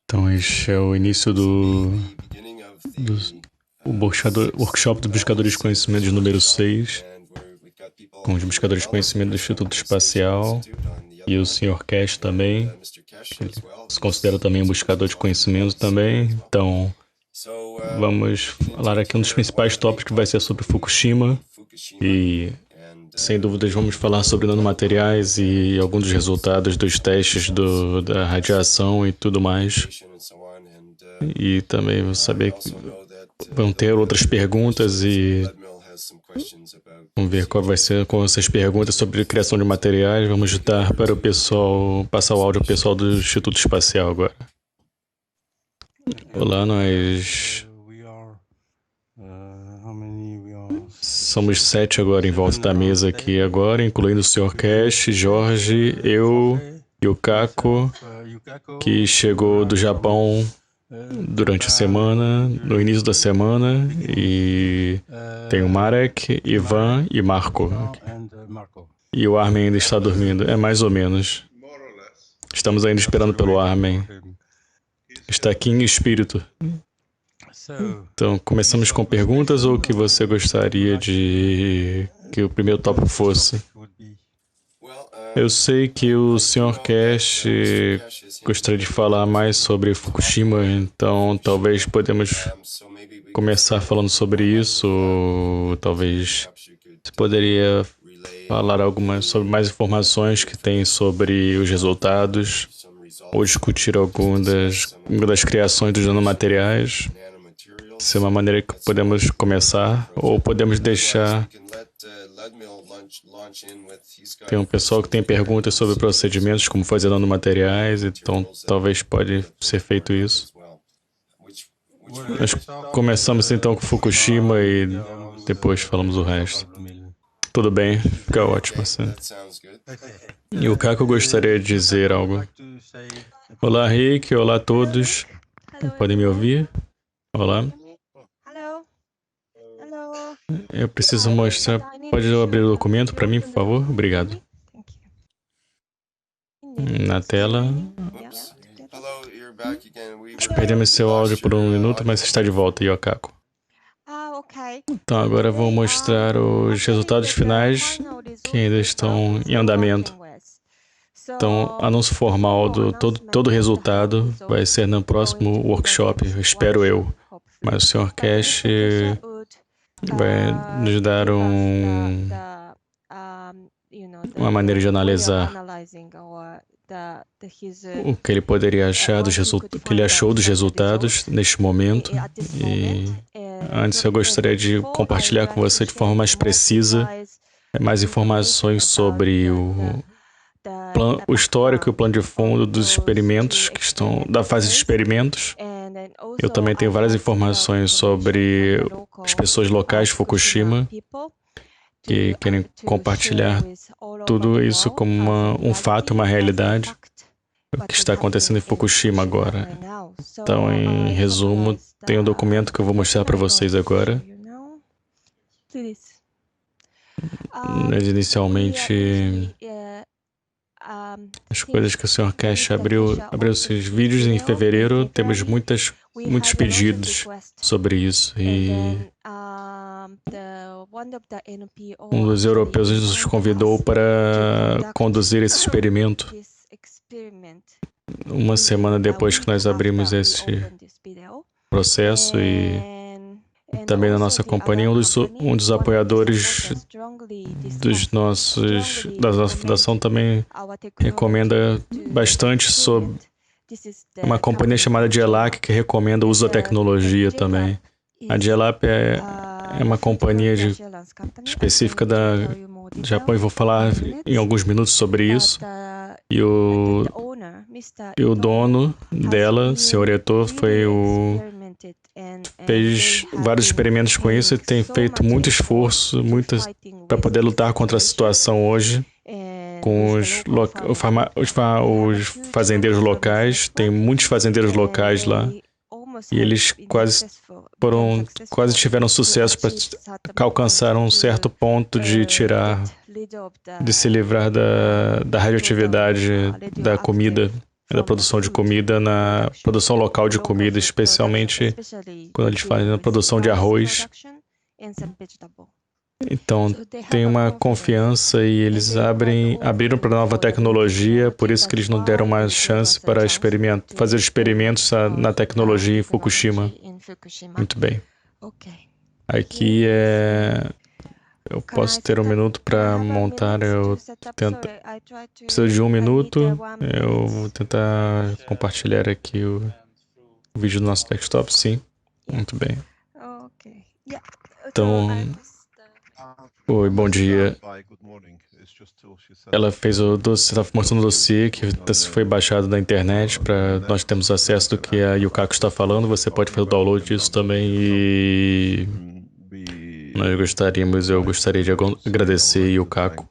Então, este é o início do workshop dos buscadores de conhecimento de número 6, com os buscadores de conhecimento do Instituto Espacial e o Sr. Cash também. Ele se considera também um buscador de conhecimento também. Então, vamos falar aqui um dos principais tópicos que vai ser sobre Fukushima e, sem dúvidas, vamos falar sobre nanomateriais e alguns dos resultados dos testes da radiação e tudo mais. E também vou saber que vão ter outras perguntas e vamos ver qual vai ser com essas perguntas sobre criação de materiais. Vamos dar para o pessoal, passar o áudio ao pessoal do Instituto Espacial agora. Olá, nós somos 7 agora em volta da mesa aqui agora, incluindo o Sr. Cash, Jorge, eu e o Kako, que chegou do Japão durante a semana, no início da semana, e tem o Marek, Ivan e Marco. E o Armin ainda está dormindo, é mais ou menos. Estamos ainda esperando pelo Armin. Está aqui em espírito. Então, começamos com perguntas ou o que você gostaria de que o primeiro tópico fosse? Eu sei que o Sr. Cash gostaria de falar mais sobre Fukushima, então talvez podemos começar falando sobre isso, ou talvez você poderia falar sobre mais informações que tem sobre os resultados, ou discutir alguma das criações dos nanomateriais. Essa é uma maneira que podemos começar, ou podemos deixar... Tem um pessoal que tem perguntas sobre procedimentos, como fazer nanomateriais, então talvez pode ser feito isso. Nós começamos então com Fukushima e depois falamos o resto. Tudo bem, fica ótimo assim. E o Kako gostaria de dizer algo. Olá, Rick, olá a todos. Podem me ouvir? Olá. Eu preciso mostrar. Pode abrir o documento para mim, por favor? Obrigado. Na tela. Nós perdemos seu áudio por um minuto, mas está de volta, Yokako. Então agora eu vou mostrar os resultados finais que ainda estão em andamento. Então, anúncio formal do todo o resultado vai ser no próximo workshop, espero eu. Mas o Sr. Cash vai nos dar uma maneira de analisar o que ele poderia achar o que ele achou dos resultados neste momento. E antes eu gostaria de compartilhar com você de forma mais precisa mais informações sobre o histórico e o plano de fundo dos experimentos que estão da fase de experimentos. Eu também tenho várias informações sobre as pessoas locais de Fukushima que querem compartilhar tudo isso como um fato, uma realidade, o que está acontecendo em Fukushima agora. Então, em resumo, tem um documento que eu vou mostrar para vocês agora. Mas, inicialmente, as coisas que o Sr. Cash abriu seus vídeos em fevereiro, temos muitos pedidos sobre isso. E um dos europeus nos convidou para conduzir esse experimento. Uma semana depois que nós abrimos esse processo e também na nossa companhia, um dos apoiadores da nossa fundação também recomenda bastante sobre uma companhia chamada Gelac, que recomenda o uso da tecnologia também. A Gelap é uma companhia específica do Japão e vou falar em alguns minutos sobre isso. E o dono dela, Sr. Eto, fez vários experimentos com isso e tem feito muito esforço para poder lutar contra a situação hoje com os fazendeiros locais. Tem muitos fazendeiros locais lá e eles quase tiveram sucesso para alcançar um certo ponto de tirar de se livrar da radioatividade da comida, da produção de comida, na produção local de comida, especialmente quando eles fazem na produção de arroz. Então, tem uma confiança e eles abriram para nova tecnologia, por isso que eles não deram mais chance para fazer experimentos na tecnologia em Fukushima. Muito bem. Aqui eu posso ter um minuto para montar, preciso de um minuto, eu vou tentar compartilhar aqui o vídeo do nosso desktop, sim. Muito bem. Então, oi, bom dia. Ela fez o dossiê, estava mostrando o dossiê que foi baixado da internet para nós termos acesso do que a Yukaku está falando. Você pode fazer o download disso também e eu gostaria de agradecer a Yukaku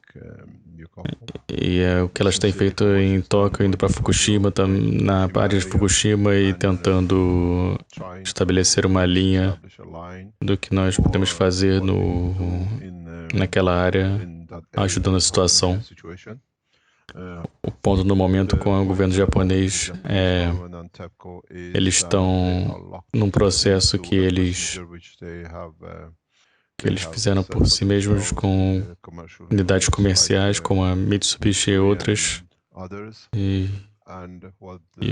e o que elas têm feito em Tóquio, indo para Fukushima, na área de Fukushima e tentando estabelecer uma linha do que nós podemos fazer naquela área, ajudando a situação. O ponto no momento com o governo japonês eles estão num processo que eles fizeram por si mesmos com unidades comerciais como a Mitsubishi e outras. E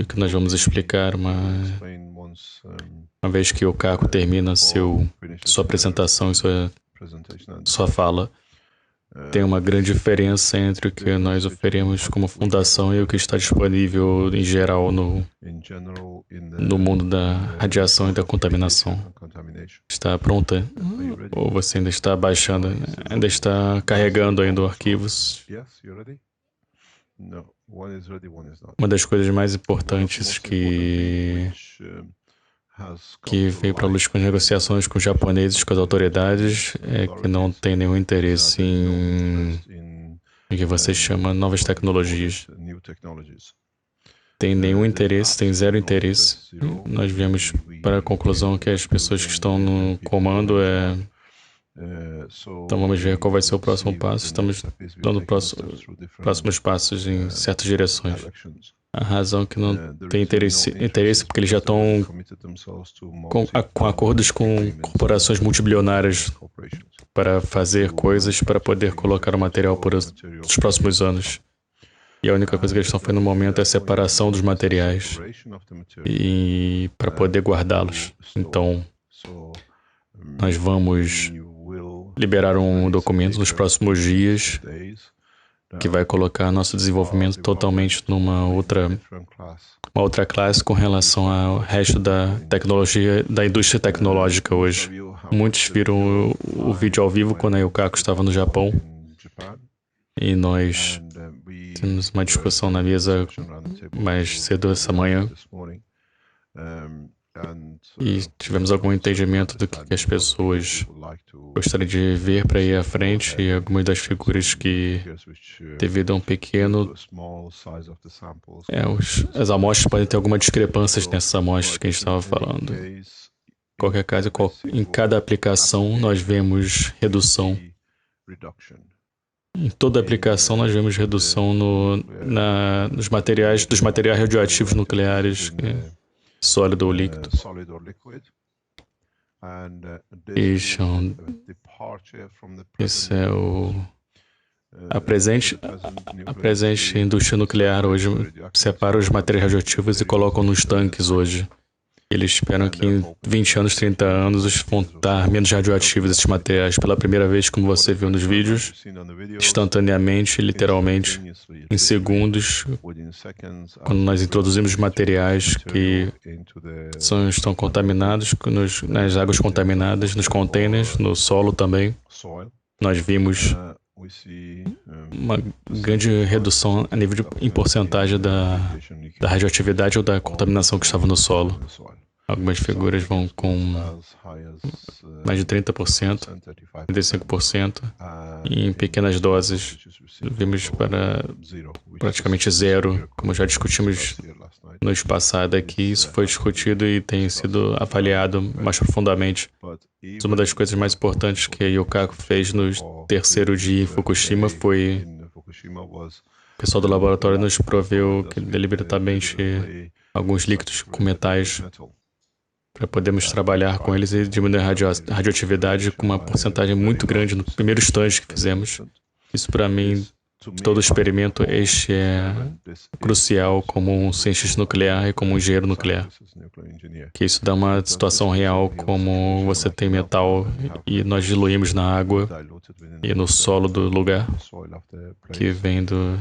o que nós vamos explicar uma vez que o Kako termina sua apresentação e sua fala. Tem uma grande diferença entre o que nós oferecemos como fundação e o que está disponível em geral no mundo da radiação e da contaminação. Está pronta? Ou você ainda está baixando? Ainda está carregando ainda arquivos? Uma das coisas mais importantes que veio para a luz com as negociações com os japoneses, com as autoridades, é que não tem nenhum interesse em o que você chama novas tecnologias. Tem nenhum interesse, tem zero interesse. Nós viemos para a conclusão que as pessoas que estão no comando Então vamos ver qual vai ser o próximo passo. Estamos dando próximos passos em certas direções. A razão que não tem interesse porque eles já estão com acordos com corporações multibilionárias para fazer coisas para poder colocar o material por os próximos anos. E a única coisa que eles estão fazendo no momento é a separação dos materiais e para poder guardá-los. Então, nós vamos liberar um documento nos próximos dias que vai colocar nosso desenvolvimento totalmente numa outra classe com relação ao resto da tecnologia, da indústria tecnológica hoje. Muitos viram o vídeo ao vivo quando a Yukaku estava no Japão e nós temos uma discussão na mesa mais cedo essa manhã e tivemos algum entendimento do que as pessoas gostariam de ver para ir à frente e algumas das figuras que, devido a um pequeno... as amostras podem ter algumas discrepâncias nessas amostras que a gente estava falando. Em qualquer caso, em cada aplicação nós vemos redução. Em toda aplicação nós vemos redução dos materiais radioativos nucleares, sólido ou líquido. Esse é a presente indústria nuclear hoje separa os materiais radioativos e colocam nos tanques hoje. Eles esperam que em 20 anos, 30 anos, vão estar menos radioativos esses materiais. Pela primeira vez, como você viu nos vídeos, instantaneamente, literalmente, em segundos, quando nós introduzimos materiais que estão contaminados, nas águas contaminadas, nos containers, no solo também, nós vimos uma grande redução a nível em porcentagem da radioatividade ou da contaminação que estava no solo. Algumas figuras vão com mais de 30%, 35%, e em pequenas doses vimos para praticamente zero, como já discutimos noite passada aqui, isso foi discutido e tem sido avaliado mais profundamente. Mas uma das coisas mais importantes que a Yukaku fez no terceiro dia em Fukushima foi o pessoal do laboratório nos proveu que deliberadamente alguns líquidos com metais para podermos trabalhar com eles e diminuir a radioatividade com uma porcentagem muito grande no primeiro estágio que fizemos. Isso para mim, todo experimento, este é crucial como um cientista nuclear e como um engenheiro nuclear. Que isso dá uma situação real como você tem metal e nós diluímos na água e no solo do lugar que vem do...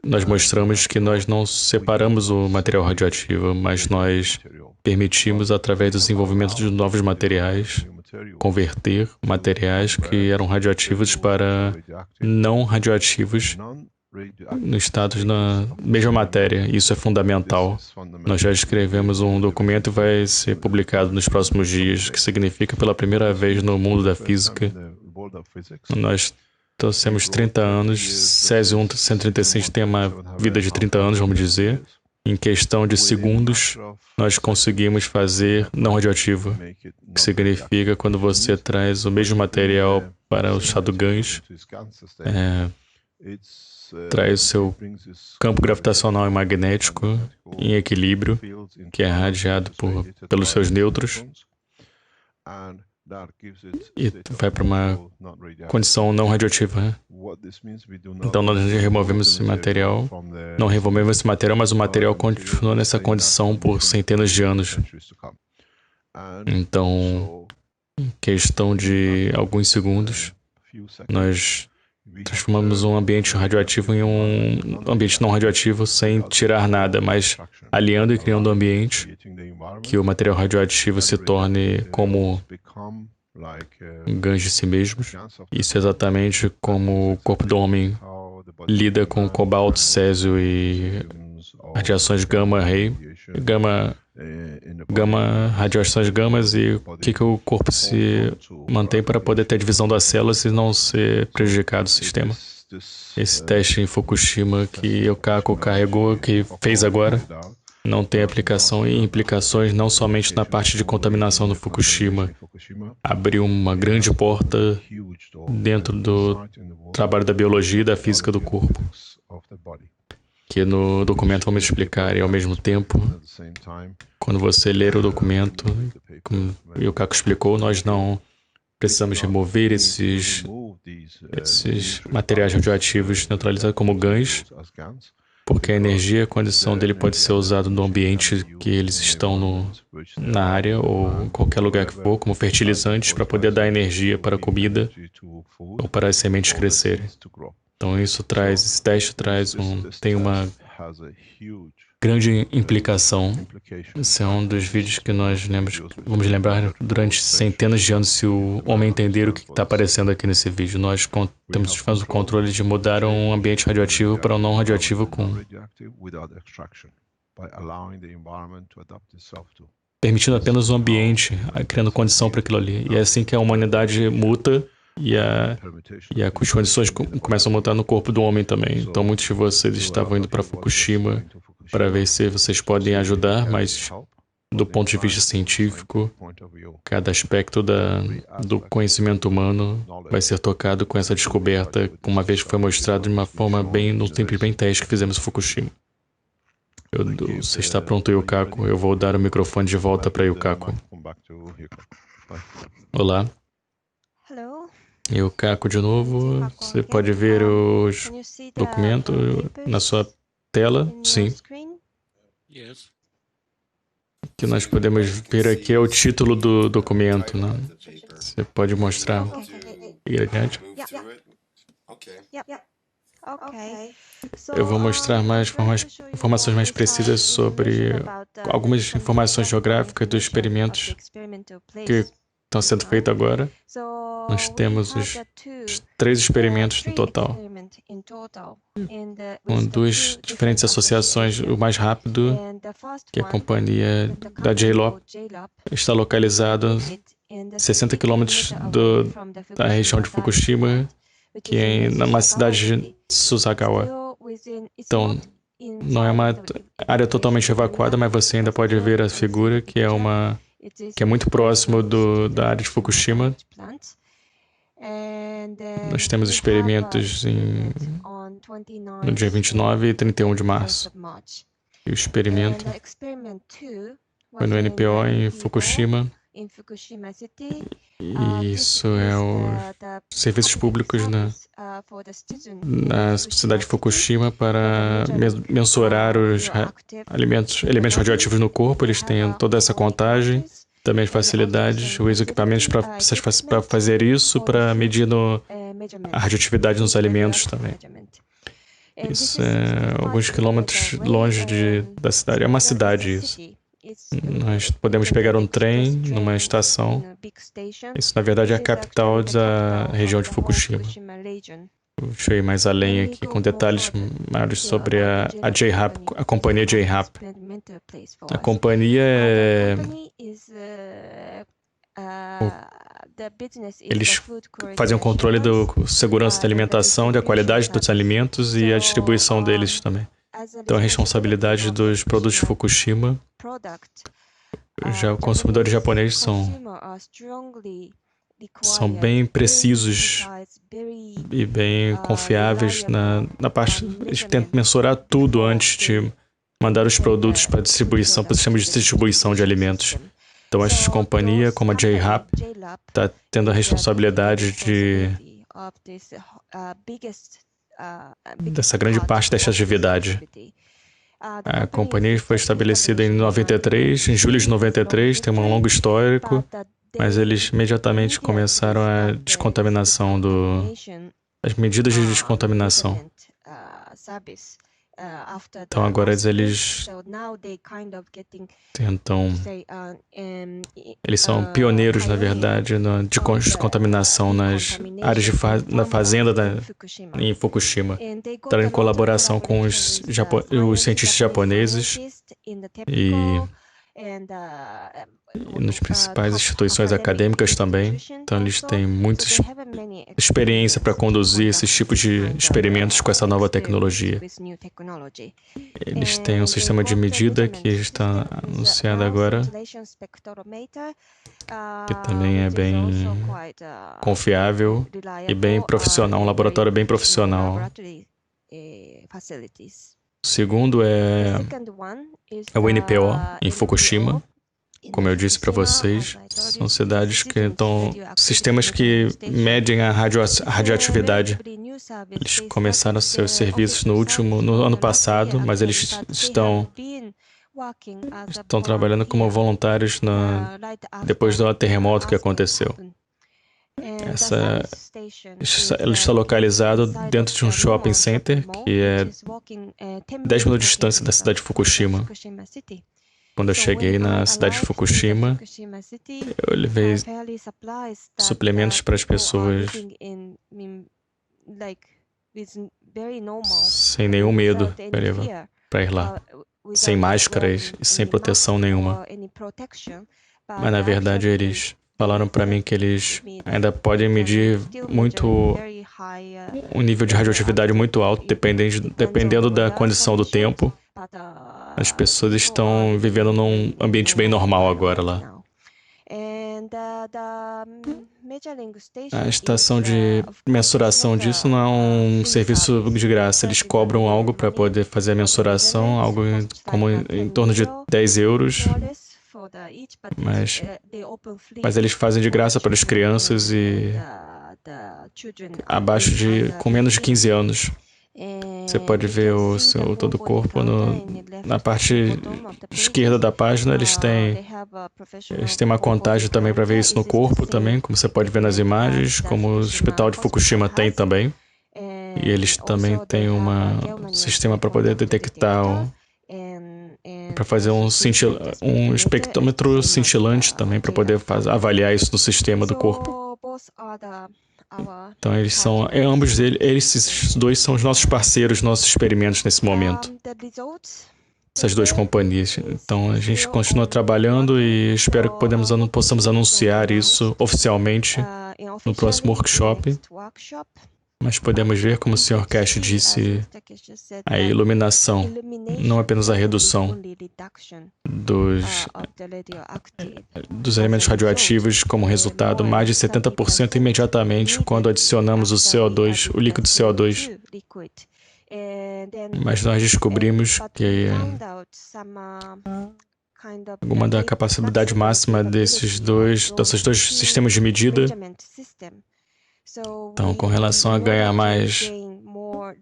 Nós mostramos que nós não separamos o material radioativo, mas nós permitimos, através do desenvolvimento de novos materiais, converter materiais que eram radioativos para não radioativos no estado da mesma matéria. Isso é fundamental. Nós já escrevemos um documento e vai ser publicado nos próximos dias, que significa pela primeira vez no mundo da física. Nós trouxemos 30 anos, Césio 136 tem uma vida de 30 anos, vamos dizer. Em questão de segundos, nós conseguimos fazer não radioativo, que significa quando você traz o mesmo material para o estado GANs, traz o seu campo gravitacional e magnético em equilíbrio, que é radiado pelos seus nêutrons, e vai para uma condição não radioativa. Então nós removemos esse material, não removemos esse material, mas o material continua nessa condição por centenas de anos. Então, em questão de alguns segundos, nós transformamos um ambiente radioativo em um ambiente não radioativo sem tirar nada, mas aliando e criando um ambiente que o material radioativo se torne como GANs de si mesmos. Isso é exatamente como o corpo do homem lida com cobalto, césio e radiações gama-ray, radiações gamas e o que o corpo se mantém para poder ter a divisão das células e não ser prejudicado o sistema. Esse teste em Fukushima que o Kako carregou, que fez agora, não tem aplicação e implicações não somente na parte de contaminação do Fukushima. Abriu uma grande porta dentro do trabalho da biologia e da física do corpo, que no documento vamos explicar, e ao mesmo tempo, quando você ler o documento, como o Kako explicou, nós não precisamos remover esses materiais radioativos neutralizados como GANs, porque a energia, a condição dele pode ser usada no ambiente que eles estão na área ou em qualquer lugar que for, como fertilizantes para poder dar energia para a comida ou para as sementes crescerem. Então esse teste tem uma grande implicação. Esse é um dos vídeos que nós vamos lembrar durante centenas de anos se o homem entender o que está aparecendo aqui nesse vídeo. Nós fazemos o controle de mudar um ambiente radioativo para um não radioativo permitindo apenas o ambiente, criando condição para aquilo ali. E é assim que a humanidade muta e as condições começam a mutar no corpo do homem também. Então muitos de vocês estavam indo para Fukushima para ver se vocês podem ajudar, mas do ponto de vista científico, cada aspecto do conhecimento humano vai ser tocado com essa descoberta, uma vez que foi mostrado de uma forma no simples bem teste que fizemos em Fukushima. Você está pronto, Yukaku? Eu vou dar o microfone de volta para Yukaku. Olá. Yukaku de novo. Você pode ver os documentos na sua tela? Sim. O que nós podemos ver aqui é o título do documento, né? Você pode mostrar. Eu vou mostrar mais informações mais precisas sobre algumas informações geográficas dos experimentos que estão sendo feitos agora. Nós temos os 3 experimentos no total, com 2 diferentes associações. O mais rápido, que é a companhia da JLOP, está localizado 60 quilômetros da região de Fukushima, que é numa cidade de Susagawa. Então, Não é uma área totalmente evacuada, mas você ainda pode ver a figura que é muito próximo da área de Fukushima. Nós temos experimentos no dia 29 e 31 de março. E o experimento foi no NPO em Fukushima. E isso é os serviços públicos na cidade de Fukushima para mensurar os elementos radioativos no corpo. Eles têm toda essa contagem, também as facilidades, os equipamentos para fazer isso, para medir a radioatividade nos alimentos também. Isso é alguns quilômetros longe da cidade. É uma cidade isso. Nós podemos pegar um trem numa estação. Isso, na verdade, é a capital da região de Fukushima. Deixa eu ir mais além aqui com detalhes maiores sobre a J-RAP, a companhia J-RAP. A companhia eles fazem o controle da segurança da alimentação, da qualidade dos alimentos e a distribuição deles também. Então, a responsabilidade dos produtos de Fukushima, já os consumidores japoneses são bem precisos e bem confiáveis na parte. Eles tentam mensurar tudo antes de mandar os produtos para distribuição, para o sistema de distribuição de alimentos. Então, essa companhia, como a J-RAP, está tendo a responsabilidade dessa grande parte dessa atividade. A companhia foi estabelecida em 93, em julho de 93, tem um longo histórico, mas eles imediatamente começaram a descontaminação as medidas de descontaminação. Então agora eles tentam, eles são pioneiros, na verdade, de descontaminação nas áreas na fazenda em Fukushima. Estão em colaboração com os cientistas japoneses e nas principais instituições acadêmicas também. Então eles têm muita experiência para conduzir esses tipos de experimentos com essa nova tecnologia. Eles têm um sistema de medida que está anunciado agora, que também é bem confiável e bem profissional, um laboratório bem profissional. O segundo é o NPO, em Fukushima. Como eu disse para vocês, são cidades que estão... sistemas que medem a radioatividade. Eles começaram seus serviços no ano passado, mas eles estão trabalhando como voluntários depois do terremoto que aconteceu. Ela está localizada dentro de um shopping center que é 10 minutos de distância da cidade de Fukushima. Quando eu cheguei na cidade de Fukushima, eu levei suplementos para as pessoas sem nenhum medo para ir lá, sem máscaras e sem proteção nenhuma. Mas na verdade eles falaram para mim que eles ainda podem medir um nível de radioatividade muito alto, dependendo da condição do tempo. As pessoas estão vivendo num ambiente bem normal agora lá. A estação de mensuração disso não é um serviço de graça. Eles cobram algo para poder fazer a mensuração, algo como em torno de 10 euros. Mas eles fazem de graça para as crianças e com menos de 15 anos. Você pode ver todo o corpo na parte esquerda da página. Eles têm uma contagem também para ver isso no corpo também, como você pode ver nas imagens, como o Hospital de Fukushima tem também. E eles também têm um sistema para poder detectar, para fazer um espectrômetro cintilante também, para poder avaliar isso no sistema do corpo. Então esses dois são os nossos parceiros, nossos experimentos nesse momento. Essas duas companhias. Então a gente continua trabalhando e espero que possamos anunciar isso oficialmente no próximo workshop. Mas podemos ver, como o Sr. Cash disse, a iluminação, não apenas a redução dos elementos radioativos como resultado, mais de 70% imediatamente quando adicionamos o CO2, o líquido CO2. Mas nós descobrimos que alguma da capacidade máxima desses dois sistemas de medida. Então, com relação a ganhar mais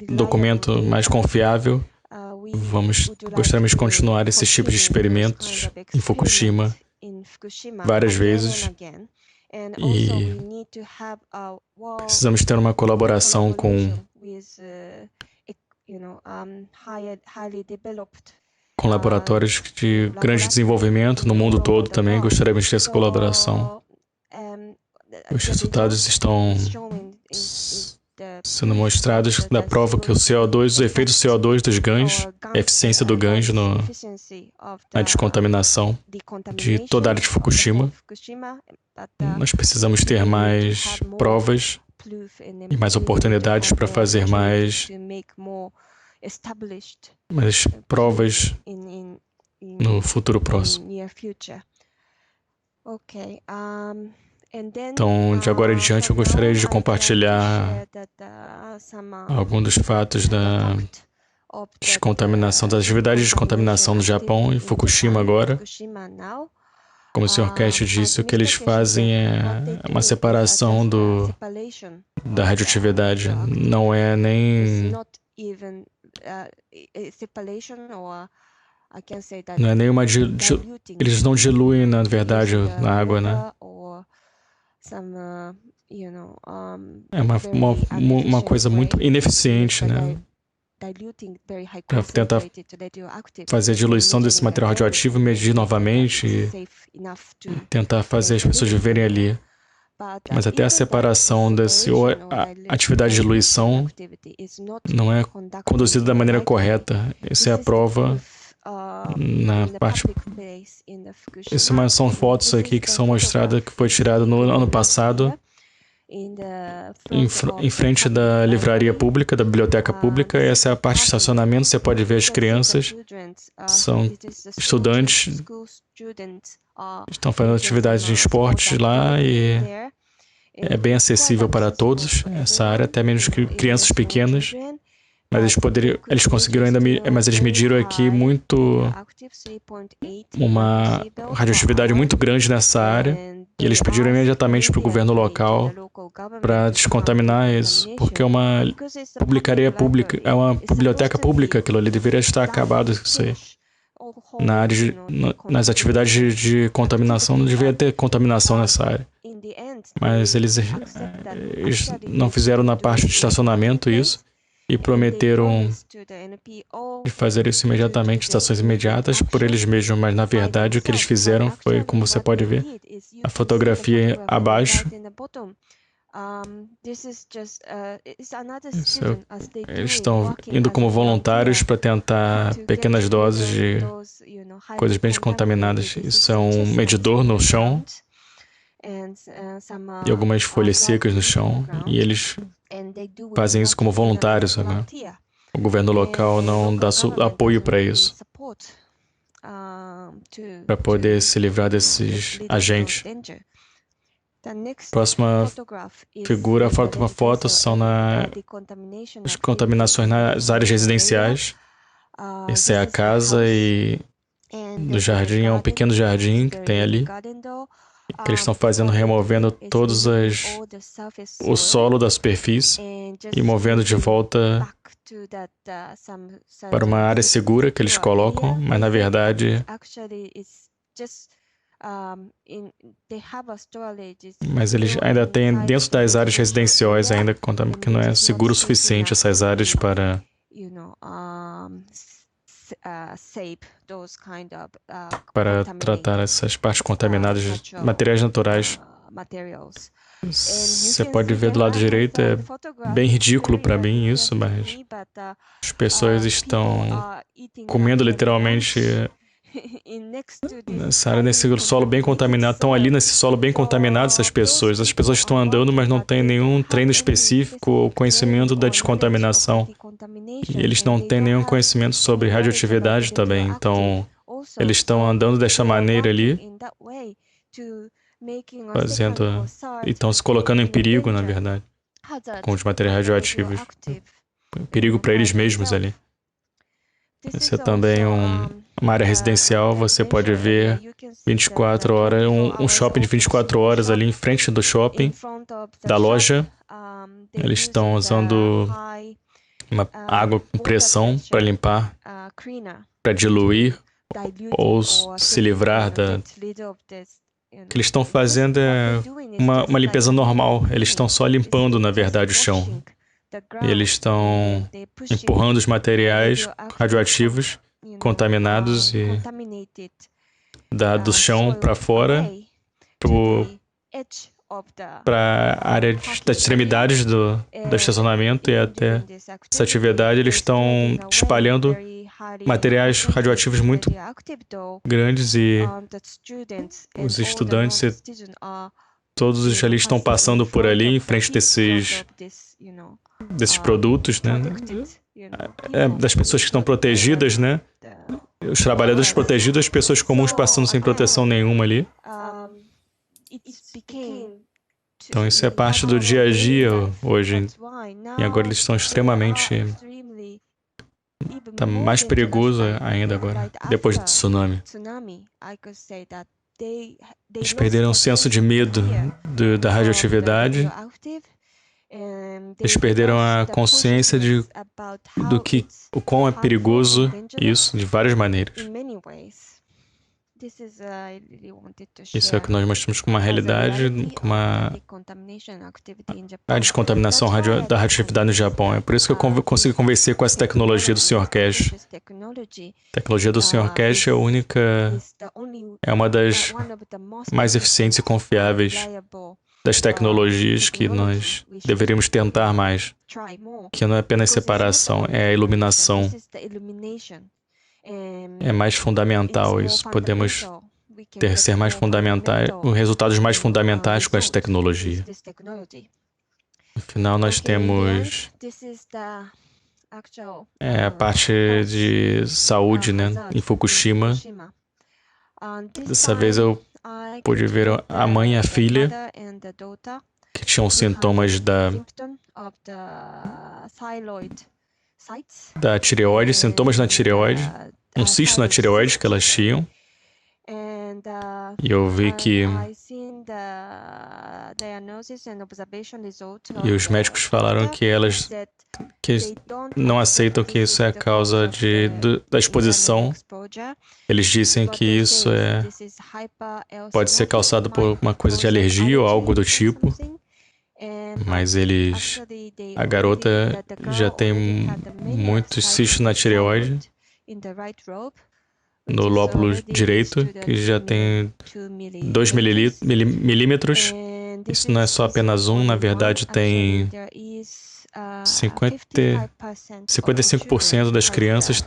documento mais confiável, gostaríamos de continuar esses tipos de experimentos em Fukushima várias vezes. E precisamos ter uma colaboração com laboratórios de grande desenvolvimento no mundo todo também. Gostaríamos de ter essa colaboração. Os resultados estão sendo mostrados da prova que o CO2, o efeito CO2 dos ganhos, a eficiência do ganho na descontaminação de toda a área de Fukushima. Nós precisamos ter mais provas e mais oportunidades para fazer mais provas no futuro próximo. Então, de agora em diante, eu gostaria de compartilhar alguns dos fatos da descontaminação, das atividades de descontaminação no Japão e Fukushima agora. Como o Sr. Cash disse, o que eles fazem é uma separação da radioatividade. Não é nem... Não é nenhuma... Eles não diluem, na verdade, na água, né? É uma coisa muito ineficiente, né? Para tentar fazer a diluição desse material radioativo, medir novamente e tentar fazer as pessoas viverem ali. Mas até a separação ou a atividade de diluição não é conduzida da maneira correta. Essa é a prova na parte... Essas são fotos aqui que são mostradas, que foi tirada no ano passado, em frente da livraria pública, da biblioteca pública. Essa é a parte de estacionamento. Você pode ver as crianças, são estudantes, estão fazendo atividades de esporte lá e é bem acessível para todos essa área, até menos que crianças pequenas. Mas eles conseguiram ainda, mas eles mediram aqui uma radioatividade muito grande nessa área, e eles pediram imediatamente para o governo local para descontaminar isso, porque é uma publicaria pública, é uma biblioteca pública, aquilo ali deveria estar acabado isso aí. Nas atividades de contaminação, não deveria ter contaminação nessa área. Mas eles não fizeram na parte de estacionamento isso, e prometeram de fazer isso imediatamente, estações imediatas, por eles mesmos, mas na verdade o que eles fizeram foi, como você pode ver, a fotografia abaixo. Eles estão indo como voluntários para tentar pequenas doses de coisas bem contaminadas. Isso é um medidor no chão e algumas folhas secas no chão, e eles fazem isso como voluntários agora. O governo local não dá apoio para isso, para poder se livrar desses agentes. Próxima figura, uma foto, são as contaminações nas áreas residenciais. Essa é a casa e no jardim é um pequeno jardim que tem ali, que eles estão fazendo, removendo todos o solo da superfície e movendo de volta para uma área segura que eles colocam, mas na verdade mas eles ainda têm dentro das áreas residenciais ainda que não é seguro o suficiente essas áreas para tratar essas partes contaminadas de materiais naturais. Você pode ver do lado direito, é bem ridículo para mim isso, mas as pessoas estão comendo literalmente nessa área, nesse solo bem contaminado, estão ali nesse solo bem contaminado, essas pessoas. As pessoas estão andando, mas não têm nenhum treino específico ou conhecimento da descontaminação. E eles não têm nenhum conhecimento sobre radioatividade também. Então, eles estão andando desta maneira ali, fazendo... e estão se colocando em perigo, na verdade, com os materiais radioativos. Perigo para eles mesmos ali. Esse é também uma área residencial, você pode ver 24 horas, um shopping de 24 horas ali em frente do shopping, da loja. Eles estão usando uma água com pressão para limpar, para diluir ou se livrar da... O que eles estão fazendo é uma limpeza normal, eles estão só limpando, na verdade, o chão. E eles estão empurrando os materiais radioativos contaminados e do chão para fora, para a área das extremidades do estacionamento, e até essa atividade eles estão espalhando materiais radioativos muito grandes, e os estudantes e todos ali estão passando por ali em frente desses produtos, né? Das pessoas que estão protegidas, né? Os trabalhadores protegidos, as pessoas comuns passando sem proteção nenhuma ali. Então isso é parte do dia a dia hoje. E agora eles estão extremamente... Está mais perigoso ainda agora, depois do tsunami. Eles perderam o senso de medo da radioatividade. Eles perderam a consciência o quão é perigoso isso de várias maneiras. Isso é o que nós mostramos como uma realidade, como a descontaminação da radioatividade no Japão. É por isso que eu consigo convencer com essa tecnologia do Sr. Cash. A tecnologia do Sr. Cash é uma das mais eficientes e confiáveis das tecnologias que nós deveríamos tentar mais. Que não é apenas separação, é a iluminação. É mais fundamental isso. Podemos ser mais fundamentais, resultados mais fundamentais com essa tecnologia. No final, nós temos a parte de saúde, né, em Fukushima. Dessa vez eu pude ver a mãe e a filha que tinham sintomas da tireoide, sintomas na tireoide, um cisto na tireoide que elas tinham. E eu vi que... E os médicos falaram que elas não aceitam que isso é a causa da exposição. Eles dizem que isso pode ser causado por uma coisa de alergia ou algo do tipo. Mas a garota já tem muitos cistos na tireoide, no lóbulo direito, que já tem 2 milímetros. Isso não é só apenas um, na verdade tem 55% das crianças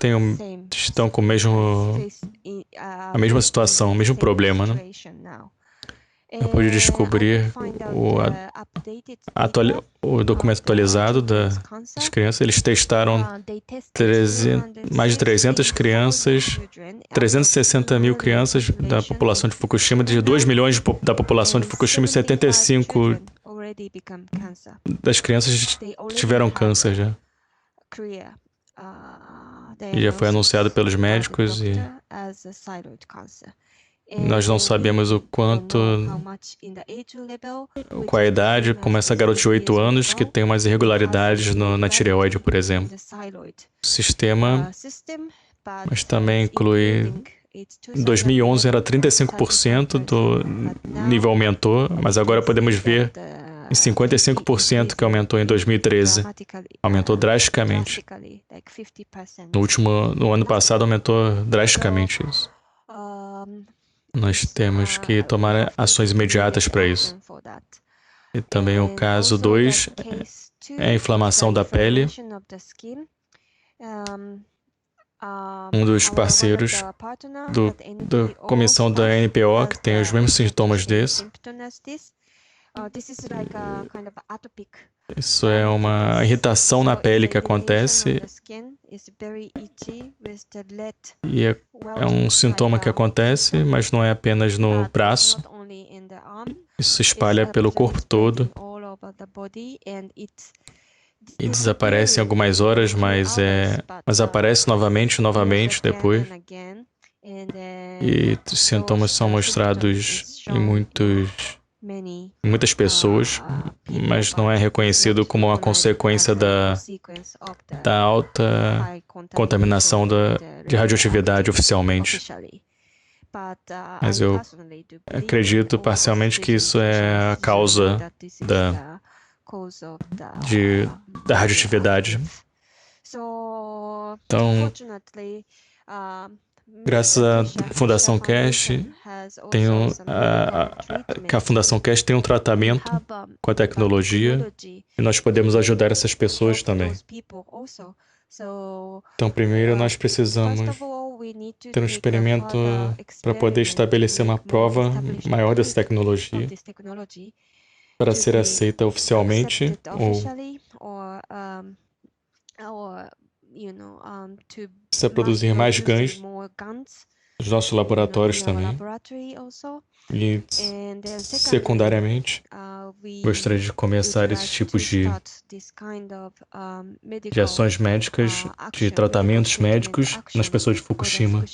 estão com a mesma situação, o mesmo problema, né? Eu pude descobrir o documento atualizado das crianças. Eles testaram mais de 300 crianças, 360 mil crianças da população de Fukushima, de 2 milhões da população de Fukushima, e 75 das crianças tiveram câncer já. E já foi anunciado pelos médicos e... Nós não sabemos o quanto, qual a idade, como essa garota de 8 anos que tem umas irregularidades na tireoide, por exemplo. O sistema, mas também inclui... Em 2011 era 35% do nível aumentou, mas agora podemos ver em 55% que aumentou em 2013. Aumentou drasticamente. No ano passado aumentou drasticamente isso. Nós temos que tomar ações imediatas para isso. E também o caso 2 é a inflamação da pele. um dos parceiros da comissão da NPO que tem os mesmos sintomas desse. Isso é uma irritação na pele que acontece e é um sintoma que acontece, mas não é apenas no braço. Isso se espalha pelo corpo todo e desaparece em algumas horas, mas aparece novamente depois. E os sintomas são mostrados em muitas pessoas, mas não é reconhecido como uma consequência da alta contaminação de radioatividade oficialmente. Mas eu acredito parcialmente que isso é a causa da radioatividade. Então, graças à Fundação Cash, que a Fundação Cash tem um tratamento com a tecnologia e nós podemos ajudar essas pessoas também. Então, primeiro nós precisamos ter um experimento para poder estabelecer uma prova maior dessa tecnologia para ser aceita oficialmente ou precisa produzir mais GANs nos nossos laboratórios também. E, secundariamente, gostaria de começar esses tipos de ações médicas, de tratamentos médicos nas pessoas de Fukushima.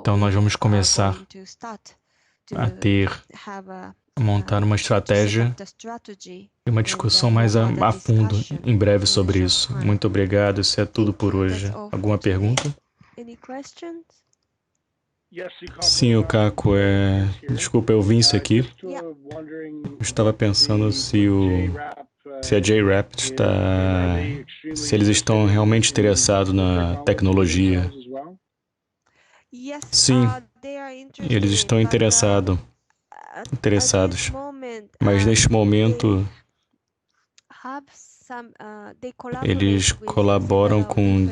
Então, nós vamos começar a montar uma estratégia e uma discussão mais a fundo em breve sobre isso. Muito obrigado, isso é tudo por hoje. Alguma pergunta? Sim, o Caco, desculpa, eu vi isso aqui. Eu estava pensando se a JRAP se eles estão realmente interessados na tecnologia. Sim, eles estão interessados. Mas neste momento, eles colaboram com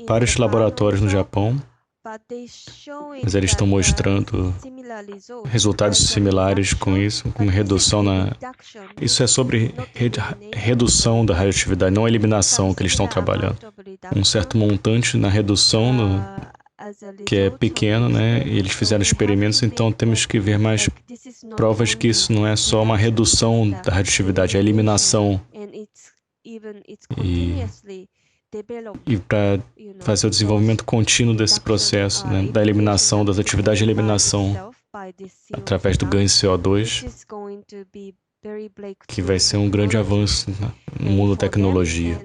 vários laboratórios no Japão, mas eles estão mostrando resultados similares com isso, com redução Isso é sobre redução da radioatividade, não a eliminação que eles estão trabalhando. Um certo montante na redução, que é pequeno, né? E eles fizeram experimentos, então temos que ver mais provas que isso não é só uma redução da radioatividade, é a eliminação. E para fazer o desenvolvimento contínuo desse processo, né, da eliminação, das atividades de eliminação através do ganho de CO2, que vai ser um grande avanço no mundo da tecnologia.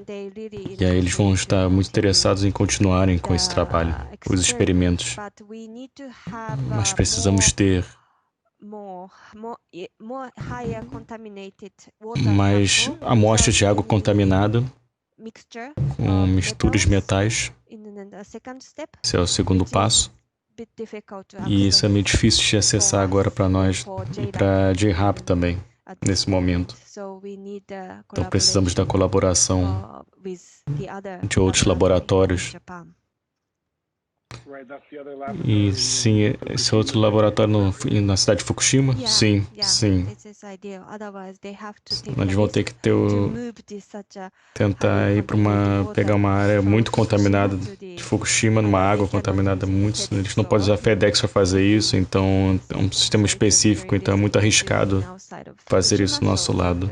E aí eles vão estar muito interessados em continuarem com esse trabalho, os experimentos. Mas precisamos ter mais amostras de água contaminada com misturas de metais. Esse é o segundo passo. E isso é meio difícil de acessar agora para nós e para a JRAP também, nesse momento. Então precisamos da colaboração de outros laboratórios. E sim, esse outro laboratório na cidade de Fukushima? Sim, sim. Eles vão ter que tentar ir pegar uma área muito contaminada de Fukushima, numa água contaminada muito. Eles não podem usar FedEx para fazer isso, então é um sistema específico, então é muito arriscado fazer isso do nosso lado.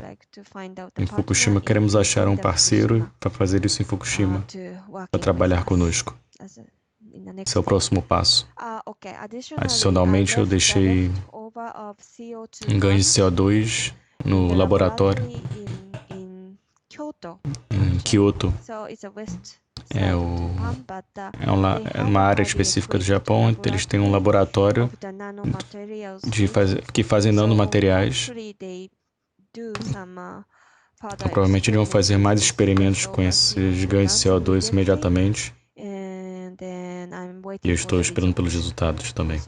Em Fukushima, queremos achar um parceiro para fazer isso em Fukushima, para trabalhar conosco. Esse é o próximo passo. Adicionalmente, eu deixei um ganho de CO2 no laboratório em Kyoto. É uma área específica do Japão, então eles têm um laboratório que fazem nanomateriais. Então, provavelmente eles vão fazer mais experimentos com esses ganhos de CO2 imediatamente. E eu estou esperando pelos resultados também.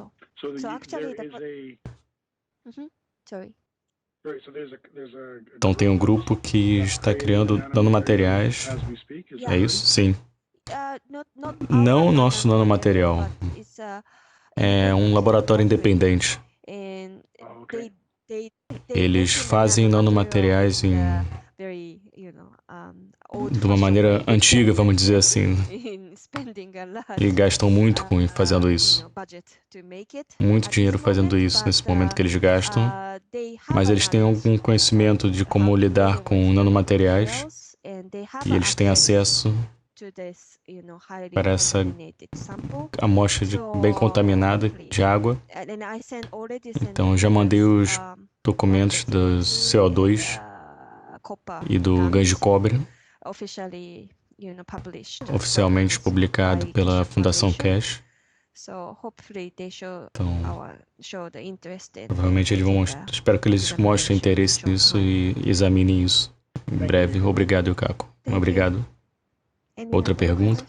Então tem um grupo que está criando nanomateriais. É isso? Sim. Não o nosso nanomaterial. É um laboratório independente. Eles fazem nanomateriais de uma maneira antiga, vamos dizer assim. E gastam muito fazendo isso. Muito dinheiro fazendo isso nesse momento que eles gastam. Mas eles têm algum conhecimento de como lidar com nanomateriais. E eles têm acesso para essa amostra bem contaminada de água. Então, já mandei os documentos do CO2 e do gás de cobre, oficialmente publicado pela Fundação Cash. Então, provavelmente eles vão espero que eles mostrem interesse nisso e examinem isso em breve. Obrigado, Yukako. Obrigado. Outra pergunta?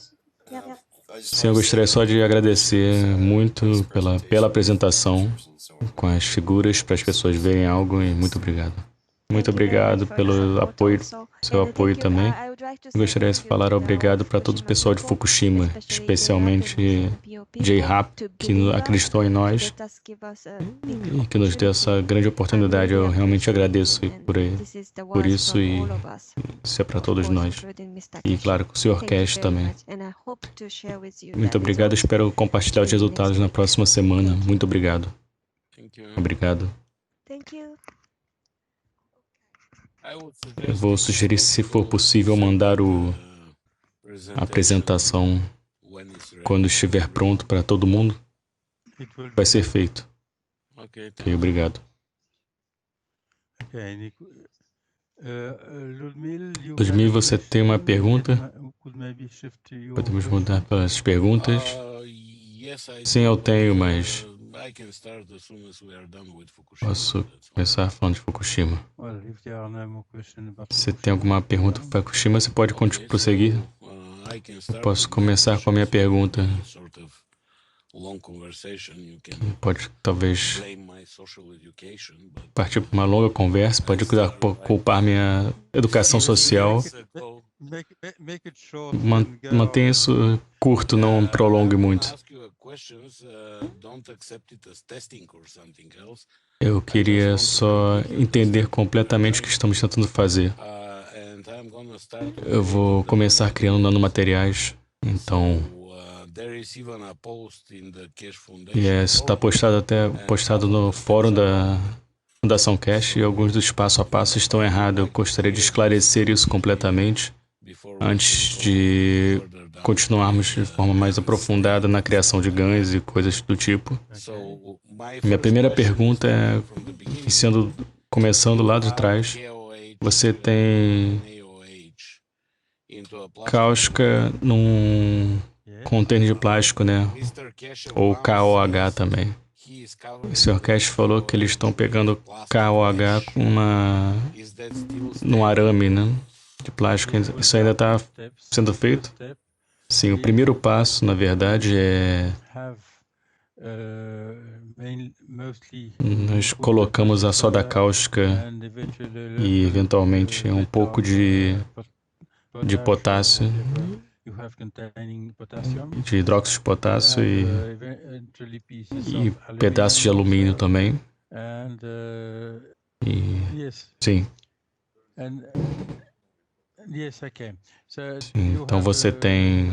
Sim, eu gostaria só de agradecer muito pela apresentação com as figuras para as pessoas verem algo e muito obrigado. Muito obrigado pelo apoio, seu apoio também. Eu gostaria de falar obrigado para todo o pessoal de Fukushima, especialmente J-Rap, que acreditou em nós e que nos deu essa grande oportunidade. Eu realmente agradeço por isso e isso é para todos nós. E claro, com o Sr. Cash também. Muito obrigado. Espero compartilhar os resultados na próxima semana. Muito obrigado. Obrigado. Eu vou sugerir, se for possível, mandar a apresentação quando estiver pronto para todo mundo. Vai ser feito. Ok, obrigado. Ludmil, você tem uma pergunta? Podemos mudar para as perguntas? Sim, eu tenho, mas posso começar falando de Fukushima. Se tem alguma pergunta para Fukushima, você pode prosseguir. Eu posso começar com a minha pergunta. Pode, talvez, partir para uma longa conversa, pode culpar minha educação social. Mantenha isso curto, não prolongue muito. Eu queria só entender completamente o que estamos tentando fazer. Eu vou começar criando nanomateriais, então... isso está postado no fórum da Fundação Cash e alguns dos passo a passo estão errados. Eu gostaria de esclarecer isso completamente antes de continuarmos de forma mais aprofundada na criação de ganhos e coisas do tipo. Minha primeira pergunta é, começando lá de trás, você tem cáustica num container de plástico, né? Ou KOH também. O Sr. Cash falou que eles estão pegando KOH num arame, né? De plástico. Isso ainda está sendo feito? Sim, o primeiro passo, na verdade, é... Nós colocamos a soda cáustica e, eventualmente, um pouco de potássio, de hidróxido de potássio e pedaços de alumínio também. Sim. Então você tem...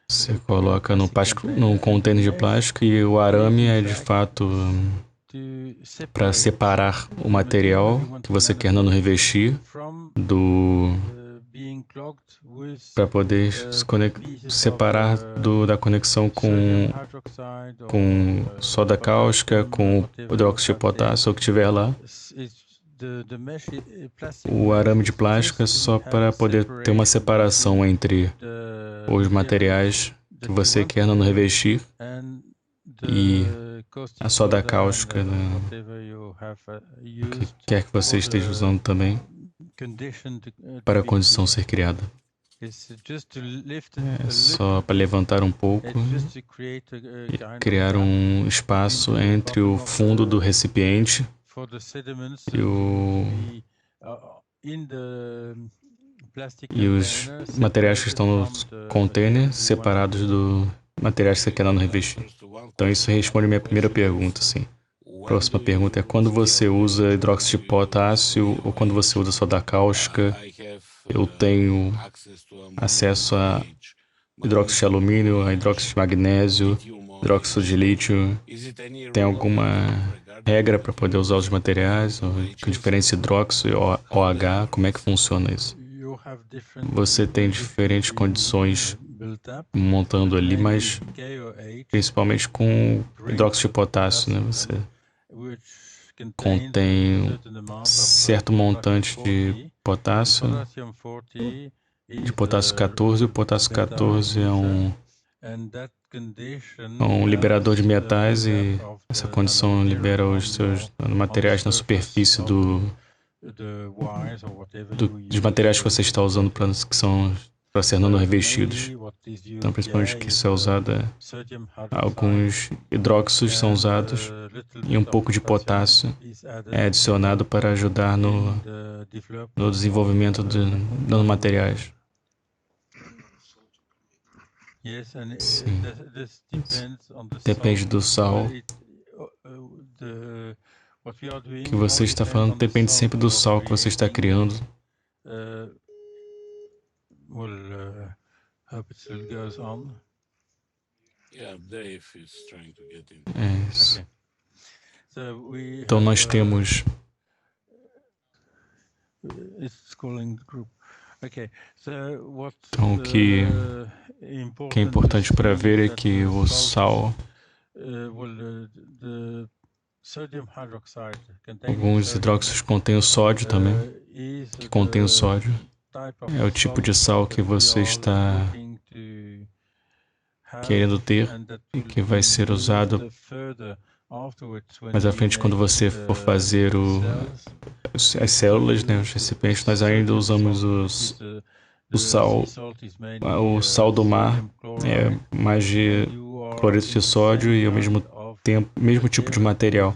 Você coloca num container de plástico e o arame é de fato para separar o material que você quer revestir para poder separar da conexão com soda cáustica, com hidróxido de potássio, ou o que tiver lá. O arame de plástico é só para poder ter uma separação entre os materiais que você quer revestir e a soda cáustica, né, que quer que você esteja usando também para a condição ser criada. É só para levantar um pouco e criar um espaço entre o fundo do recipiente e os materiais que estão no container separados do materiais que você quer nano-revestir. Então isso responde a minha primeira pergunta, sim. Próxima pergunta é quando você usa hidróxido de potássio ou quando você usa soda cáustica. Eu tenho acesso a hidróxido de alumínio, a hidróxido de magnésio, hidróxido de lítio. Tem alguma regra para poder usar os materiais? Que diferença hidróxido e OH? Como é que funciona isso? Você tem diferentes condições montando ali, mas principalmente com hidróxido de potássio, né? Você contém certo montante de potássio 14. O potássio 14 é um liberador de metais e essa condição libera os seus materiais na superfície dos materiais que você está usando que são para ser nano-revestidos. Então, principalmente que isso é usado, alguns hidróxidos são usados e um pouco de potássio é adicionado para ajudar no desenvolvimento de nanomateriais. Sim. Depende do sal. Que você está falando depende sempre do sal que você está criando. É isso. Então nós temos então, o que é importante para ver é que o sal, alguns hidróxidos contêm o sódio também, que contém o sódio. É o tipo de sal que você está querendo ter e que vai ser usado mais à frente quando você for fazer as células, né, os recipientes. Nós ainda usamos o sal do mar, mais de cloreto de sódio e ao mesmo tempo, mesmo tipo de material,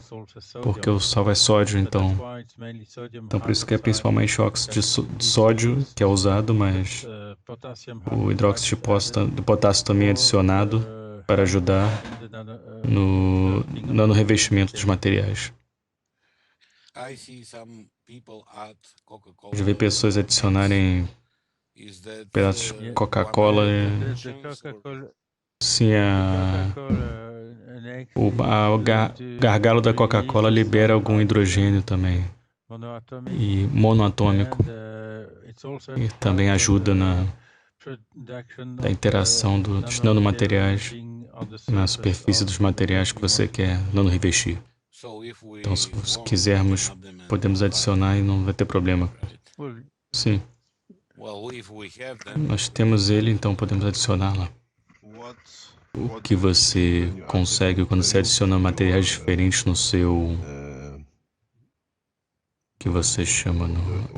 porque o sal é sódio, então por isso que é principalmente óxido de sódio que é usado, mas o hidróxido de potássio também é adicionado para ajudar no revestimento dos materiais. Já vi pessoas adicionarem pedaços de Coca-Cola. Sim, o gargalo da Coca-Cola libera algum hidrogênio também, e monoatômico, e também ajuda na interação dos nanomateriais na superfície dos materiais que você quer nano-revestir. Então, se quisermos, podemos adicionar e não vai ter problema. Sim. Nós temos ele, então podemos adicionar lá. O que você consegue quando você adiciona materiais diferentes no seu, que você chama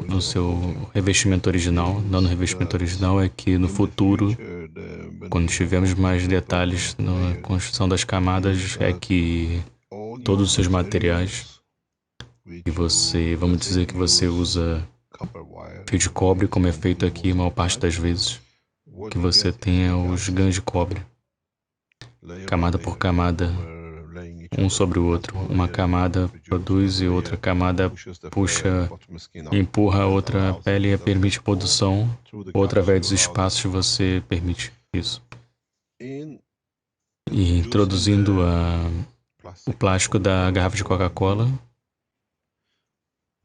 no seu revestimento original, no revestimento original, é que no futuro, quando tivermos mais detalhes na construção das camadas, é que todos os seus materiais, e você, vamos dizer que você usa fio de cobre, como é feito aqui a maior parte das vezes, que você tenha os GANs de cobre, camada por camada, um sobre o outro. Uma camada produz e outra camada puxa, empurra a outra pele e permite produção. Outra, através dos espaços, você permite isso. E introduzindo o plástico da garrafa de Coca-Cola,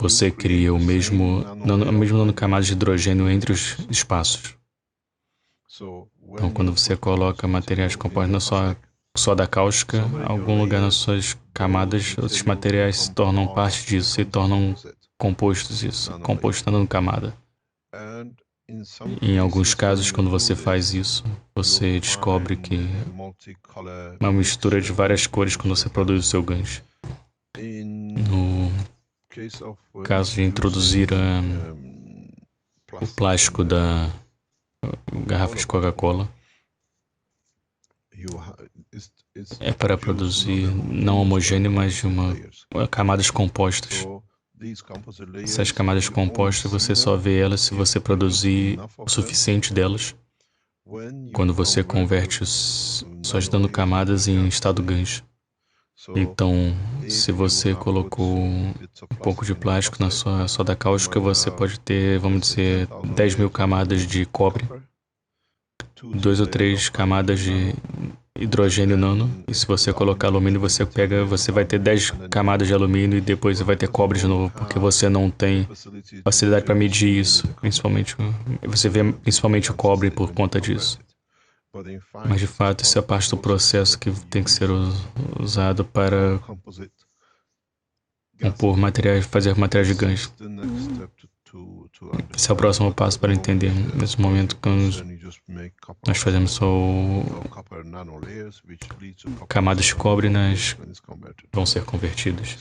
você cria a mesma nanocamada de hidrogênio entre os espaços. Então, quando você coloca materiais compostos na sua soda cáustica, algum lugar nas suas camadas, esses materiais se tornam parte disso, se tornam compostos disso, compostos na nanocamada. Em alguns casos, quando você faz isso, você descobre que é uma mistura de várias cores quando você produz o seu gancho. No caso de introduzir o plástico da garrafa de Coca-Cola, é para produzir não homogêneo, mas camadas compostas. Essas camadas compostas, você só vê elas se você produzir o suficiente delas. Quando você converte suas nanocamadas em estado gancho. Então, se você colocou um pouco de plástico na sua soda cáustica, você pode ter, vamos dizer, 10.000 camadas de cobre, 2 ou 3 camadas de hidrogênio nano, e se você colocar alumínio, você vai ter 10 camadas de alumínio e depois você vai ter cobre de novo, porque você não tem facilidade para medir isso, você vê principalmente o cobre por conta disso. Mas de fato, isso é parte do processo que tem que ser usado para compor materiais, fazer materiais de gancho. Esse é o próximo passo para entender. Nesse momento, nós fazemos só camadas de cobre vão ser convertidas.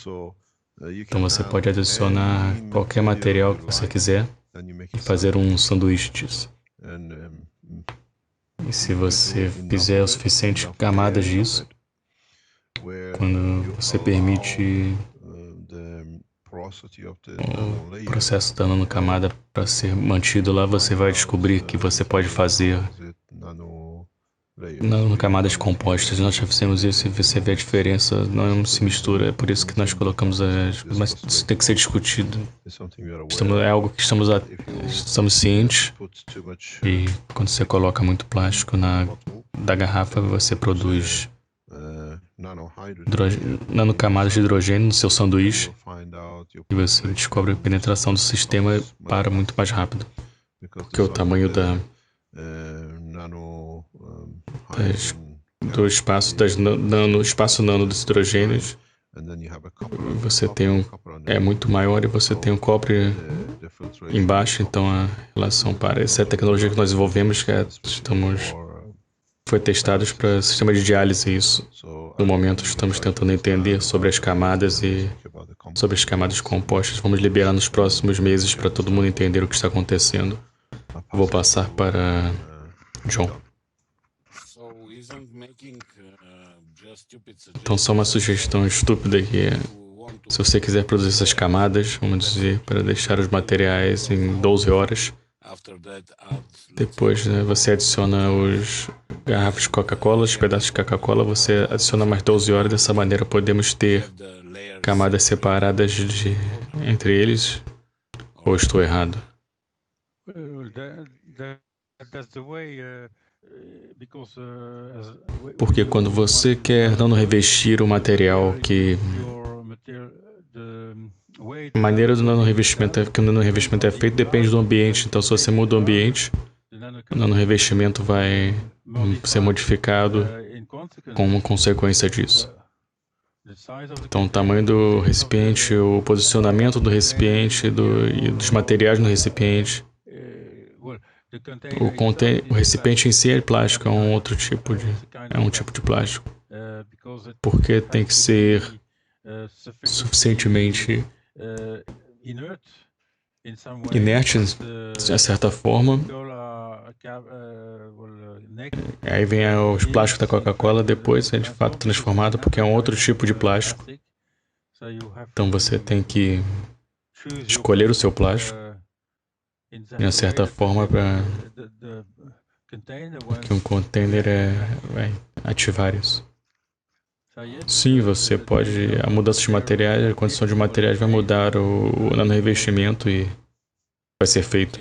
Então você pode adicionar qualquer material que você quiser e fazer um sanduíche disso. E se você fizer o suficiente camadas disso, quando você permite o processo da nanocamada para ser mantido lá, você vai descobrir que você pode fazer nanocamadas compostas. Nós já fizemos isso e você vê a diferença, não se mistura. É por isso que nós colocamos mas isso tem que ser discutido. É algo que estamos cientes. E quando você coloca muito plástico da garrafa, você produz nanocamadas de hidrogênio no seu sanduíche e você descobre a penetração do sistema para muito mais rápido, porque o tamanho do espaço espaço nano dos hidrogênios você tem é muito maior e você tem um cobre embaixo, então a relação para essa é a tecnologia que nós desenvolvemos, que foi testados para sistema de diálise. Isso, no momento, estamos tentando entender sobre as camadas e sobre as camadas compostas. Vamos liberar nos próximos meses para todo mundo entender o que está acontecendo. Vou passar para John. Então, só uma sugestão estúpida que se você quiser produzir essas camadas, vamos dizer, para deixar os materiais em 12 horas, depois você adiciona os garrafas de Coca-Cola, os pedaços de Coca-Cola, você adiciona mais 12 horas, dessa maneira podemos ter camadas separadas entre eles, ou estou errado? Porque quando você quer não revestir o material a maneira do nanorevestimento que o nanorevestimento é feito depende do ambiente. Então, se você muda o ambiente, o nanorevestimento vai ser modificado como consequência disso. Então, o tamanho do recipiente, o posicionamento do recipiente e dos materiais no recipiente. O recipiente em si é plástico, é um tipo de plástico. Porque tem que ser suficientemente inerte, de certa forma. Aí vem os plásticos da Coca-Cola, depois é de fato transformado porque é um outro tipo de plástico. Então você tem que escolher o seu plástico de uma certa forma para que um container vai ativar isso. Sim, você pode. A mudança de materiais, a condição de materiais vai mudar o nanorevestimento e vai ser feito.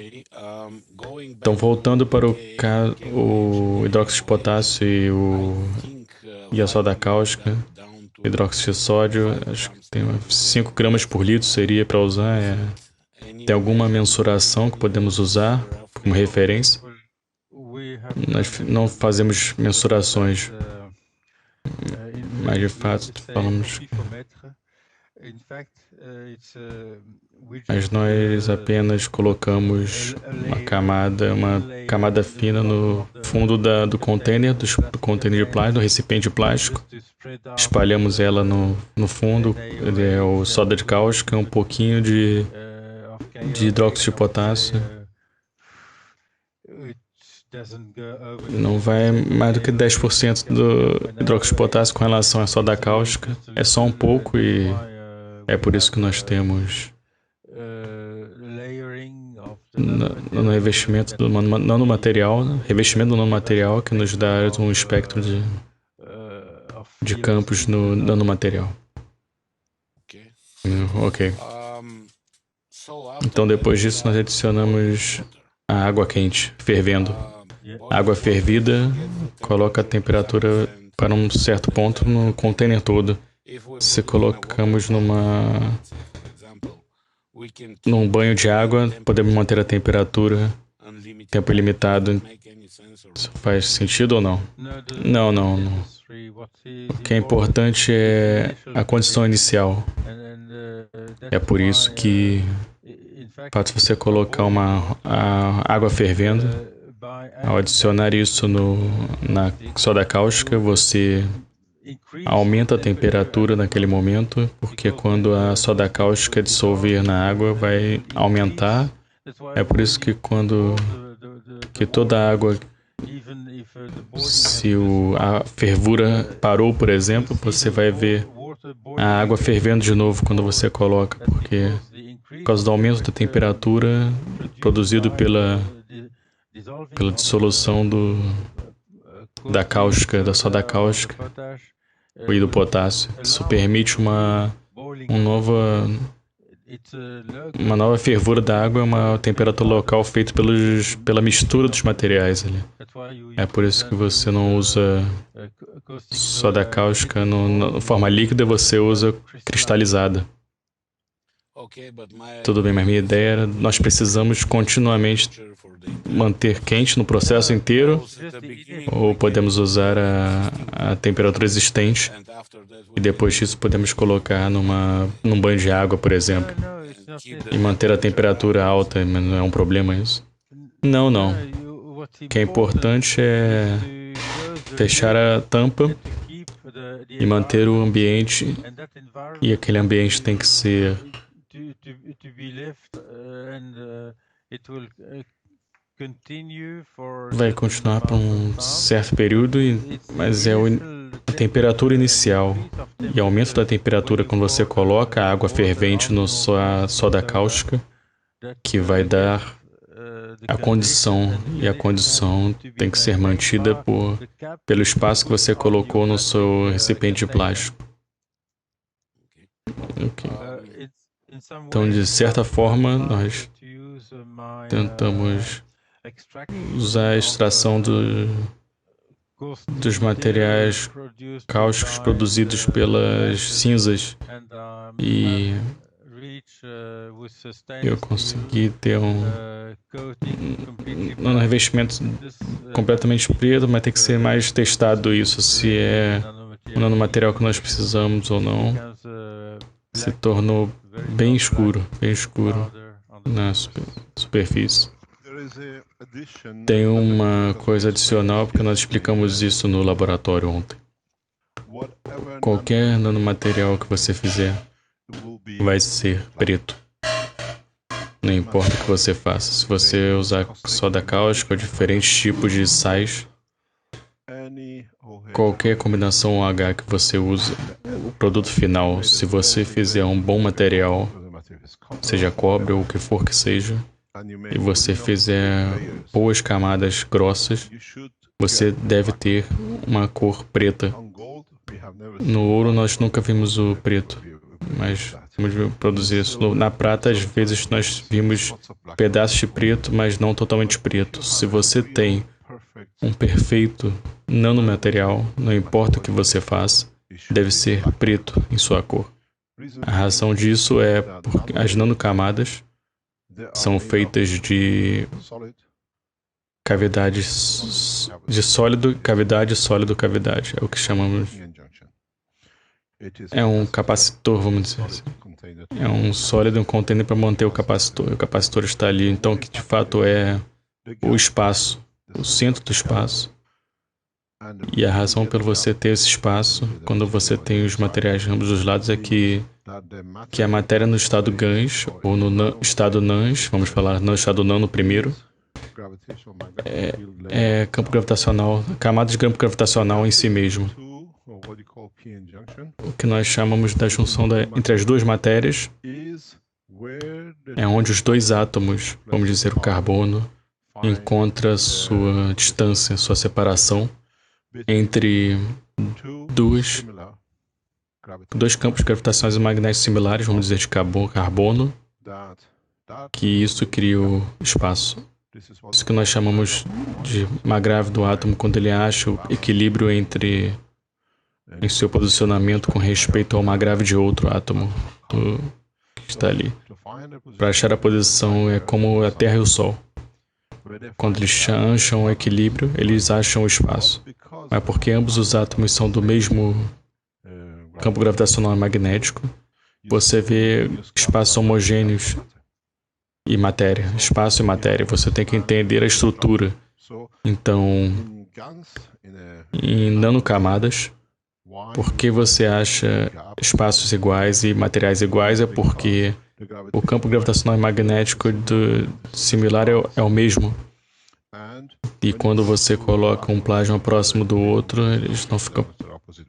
Então, voltando para o hidróxido de potássio e a soda cáustica, hidróxido de sódio, acho que tem 5 gramas por litro seria para usar. Tem alguma mensuração que podemos usar como referência? Nós não fazemos mensurações, mas de fato falamos. Mas nós apenas colocamos uma camada fina no fundo do container, do container de plástico, do recipiente de plástico. Espalhamos ela no fundo, o soda de cáustica, um pouquinho de hidróxido de potássio. Não vai mais do que 10% do hidróxido de potássio com relação à soda cáustica. É só um pouco e é por isso que nós temos no revestimento do nanomaterial, revestimento do nanomaterial que nos dá um espectro de campos no nanomaterial. Ok. Então depois disso nós adicionamos a água quente, fervendo. Água fervida coloca a temperatura para um certo ponto no container todo. Se colocamos num banho de água, podemos manter a temperatura tempo ilimitado. Isso faz sentido ou não? Não, não, não. O que é importante é a condição inicial. É por isso que, para você colocar a água fervendo, ao adicionar isso na soda cáustica, você aumenta a temperatura naquele momento, porque quando a soda cáustica dissolver na água, vai aumentar. É por isso que toda a água, se a fervura parou, por exemplo, você vai ver a água fervendo de novo quando você coloca, porque por causa do aumento da temperatura produzido pela dissolução da cáustica, da soda cáustica e do potássio. Isso permite uma nova fervura da água, uma temperatura local feita pela mistura dos materiais ali. É por isso que você não usa soda cáustica na forma líquida, você usa cristalizada. Tudo bem, mas minha ideia era, nós precisamos continuamente manter quente no processo inteiro, ou podemos usar a temperatura existente e depois disso podemos colocar num banho de água, por exemplo, e manter a temperatura alta, mas não é um problema isso? Não, não. O que é importante é fechar a tampa e manter o ambiente, e aquele ambiente tem que ser vai continuar por um certo período, mas é a temperatura inicial e aumento da temperatura quando você coloca a água fervente no soda cáustica que vai dar a condição, e a condição tem que ser mantida pelo espaço que você colocou no seu recipiente de plástico. Okay. Então, de certa forma, nós tentamos usar a extração dos materiais cáusticos produzidos pelas cinzas e eu consegui ter um revestimento completamente preto, mas tem que ser mais testado isso, se é o nanomaterial que nós precisamos ou não. Se tornou bem escuro na superfície. Tem uma coisa adicional, porque nós explicamos isso no laboratório ontem. Qualquer nanomaterial que você fizer vai ser preto. Não importa o que você faça. Se você usar soda cáustica ou diferentes tipos de sais, qualquer combinação OH que você usa, o produto final, se você fizer um bom material, seja cobre ou o que for que seja, e você fizer boas camadas grossas, você deve ter uma cor preta. No ouro nós nunca vimos o preto, mas vamos produzir isso. Na prata, às vezes nós vimos pedaços de preto, mas não totalmente preto. Se você tem um perfeito nanomaterial, não importa o que você faça, deve ser preto em sua cor. A razão disso é porque as nanocamadas são feitas de cavidades de sólido, cavidade. É o que chamamos. É um capacitor, vamos dizer assim. É um sólido, um container para manter o capacitor. O capacitor está ali, então, que de fato é o espaço, o centro do espaço. E a razão pelo você ter esse espaço, quando você tem os materiais de ambos os lados, é que a matéria no estado GANS, ou no estado NANS, vamos falar no estado nano primeiro, é campo gravitacional, camada de campo gravitacional em si mesmo. O que nós chamamos da junção entre as duas matérias é onde os dois átomos, vamos dizer o carbono, encontra sua distância, sua separação entre dois campos gravitacionais e magnéticos similares, vamos dizer de carbono, que isso cria o espaço. Isso que nós chamamos de magrave do átomo, quando ele acha o equilíbrio em seu posicionamento com respeito ao magrave de outro átomo que está ali. Para achar a posição é como a Terra e o Sol. Quando eles acham o equilíbrio, eles acham o espaço. Mas porque ambos os átomos são do mesmo campo gravitacional e magnético, você vê espaços homogêneos e matéria, espaço e matéria. Você tem que entender a estrutura. Então, em nanocamadas, por que você acha espaços iguais e materiais iguais? É porque o campo gravitacional e magnético similar é o mesmo. E quando você coloca um plasma próximo do outro, eles não ficam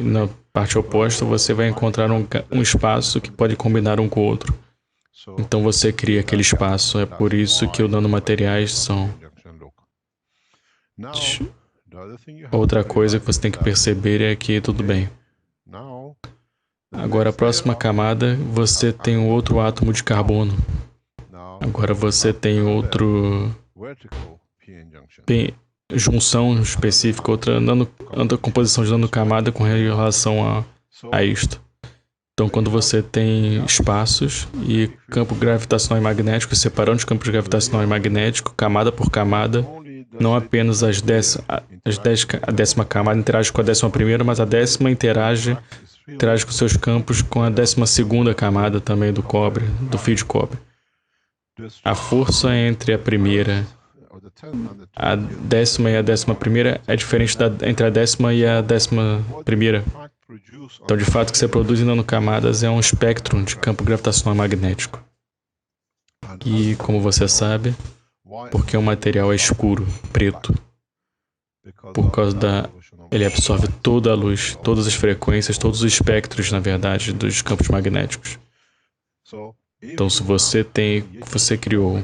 na parte oposta, você vai encontrar um espaço que pode combinar um com o outro. Então você cria aquele espaço. É por isso que os nanomateriais são. Outra coisa que você tem que perceber é que tudo bem. Agora a próxima camada, você tem um outro átomo de carbono. Agora você tem outro junção específica, outra composição de nanocamada com relação a isto. Então, quando você tem espaços e campo gravitacional e magnético, separando os campos gravitacional e magnético, camada por camada, não apenas a 10ª camada interage com a 11ª, mas a 10ª interage com seus campos com a 12ª camada também do cobre, do fio de cobre. A força entre a primeira, a 10ª e a 11ª é diferente entre a 10ª e a 11ª. Então, de fato, o que você produz em nanocamadas é um espectro de campo gravitacional magnético. E, como você sabe, porque o material é escuro, preto, por causa ele absorve toda a luz, todas as frequências, todos os espectros, na verdade, dos campos magnéticos. Então, se você criou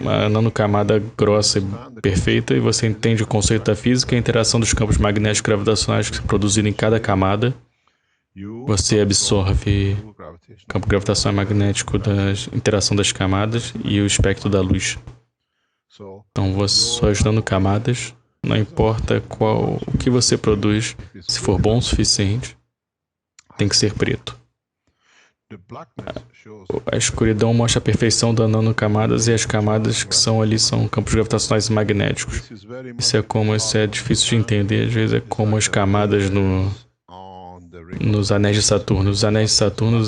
uma nanocamada grossa e perfeita, e você entende o conceito da física e a interação dos campos magnéticos gravitacionais que são produzidos em cada camada, você absorve o campo gravitacional magnético da interação das camadas e o espectro da luz. Então, suas nanocamadas, não importa o que você produz, se for bom o suficiente, tem que ser preto. A escuridão mostra a perfeição das nanocamadas, e as camadas que são ali são campos gravitacionais e magnéticos. Isso é difícil de entender, às vezes é como as camadas nos anéis de Saturno. Os anéis de Saturno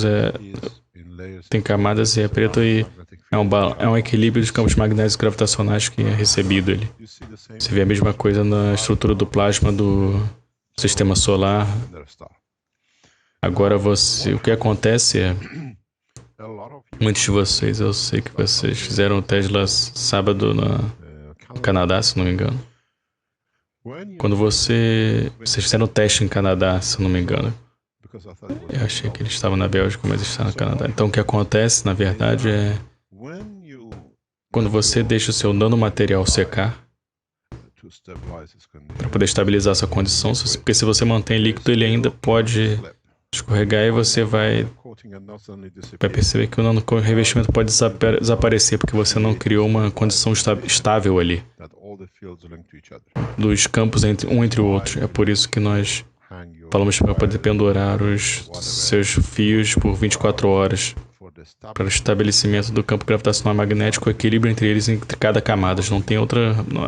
tem camadas e é preto, e é um equilíbrio dos campos magnéticos gravitacionais que é recebido ali. Você vê a mesma coisa na estrutura do plasma do sistema solar. Agora o que acontece é, muitos de vocês, eu sei que vocês fizeram o Tesla sábado no Canadá, se não me engano. Quando vocês fizeram o teste em Canadá, se não me engano. Eu achei que eles estavam na Bélgica, mas eles estavam no Canadá. Então o que acontece, na verdade, é quando você deixa o seu nanomaterial secar, para poder estabilizar essa condição, porque se você mantém líquido, ele ainda pode escorregar, e você vai perceber que o revestimento pode desaparecer, porque você não criou uma condição estável ali dos campos entre o outro. É por isso que nós falamos para poder pendurar os seus fios por 24 horas para o estabelecimento do campo gravitacional magnético, o equilíbrio entre eles, entre cada camada.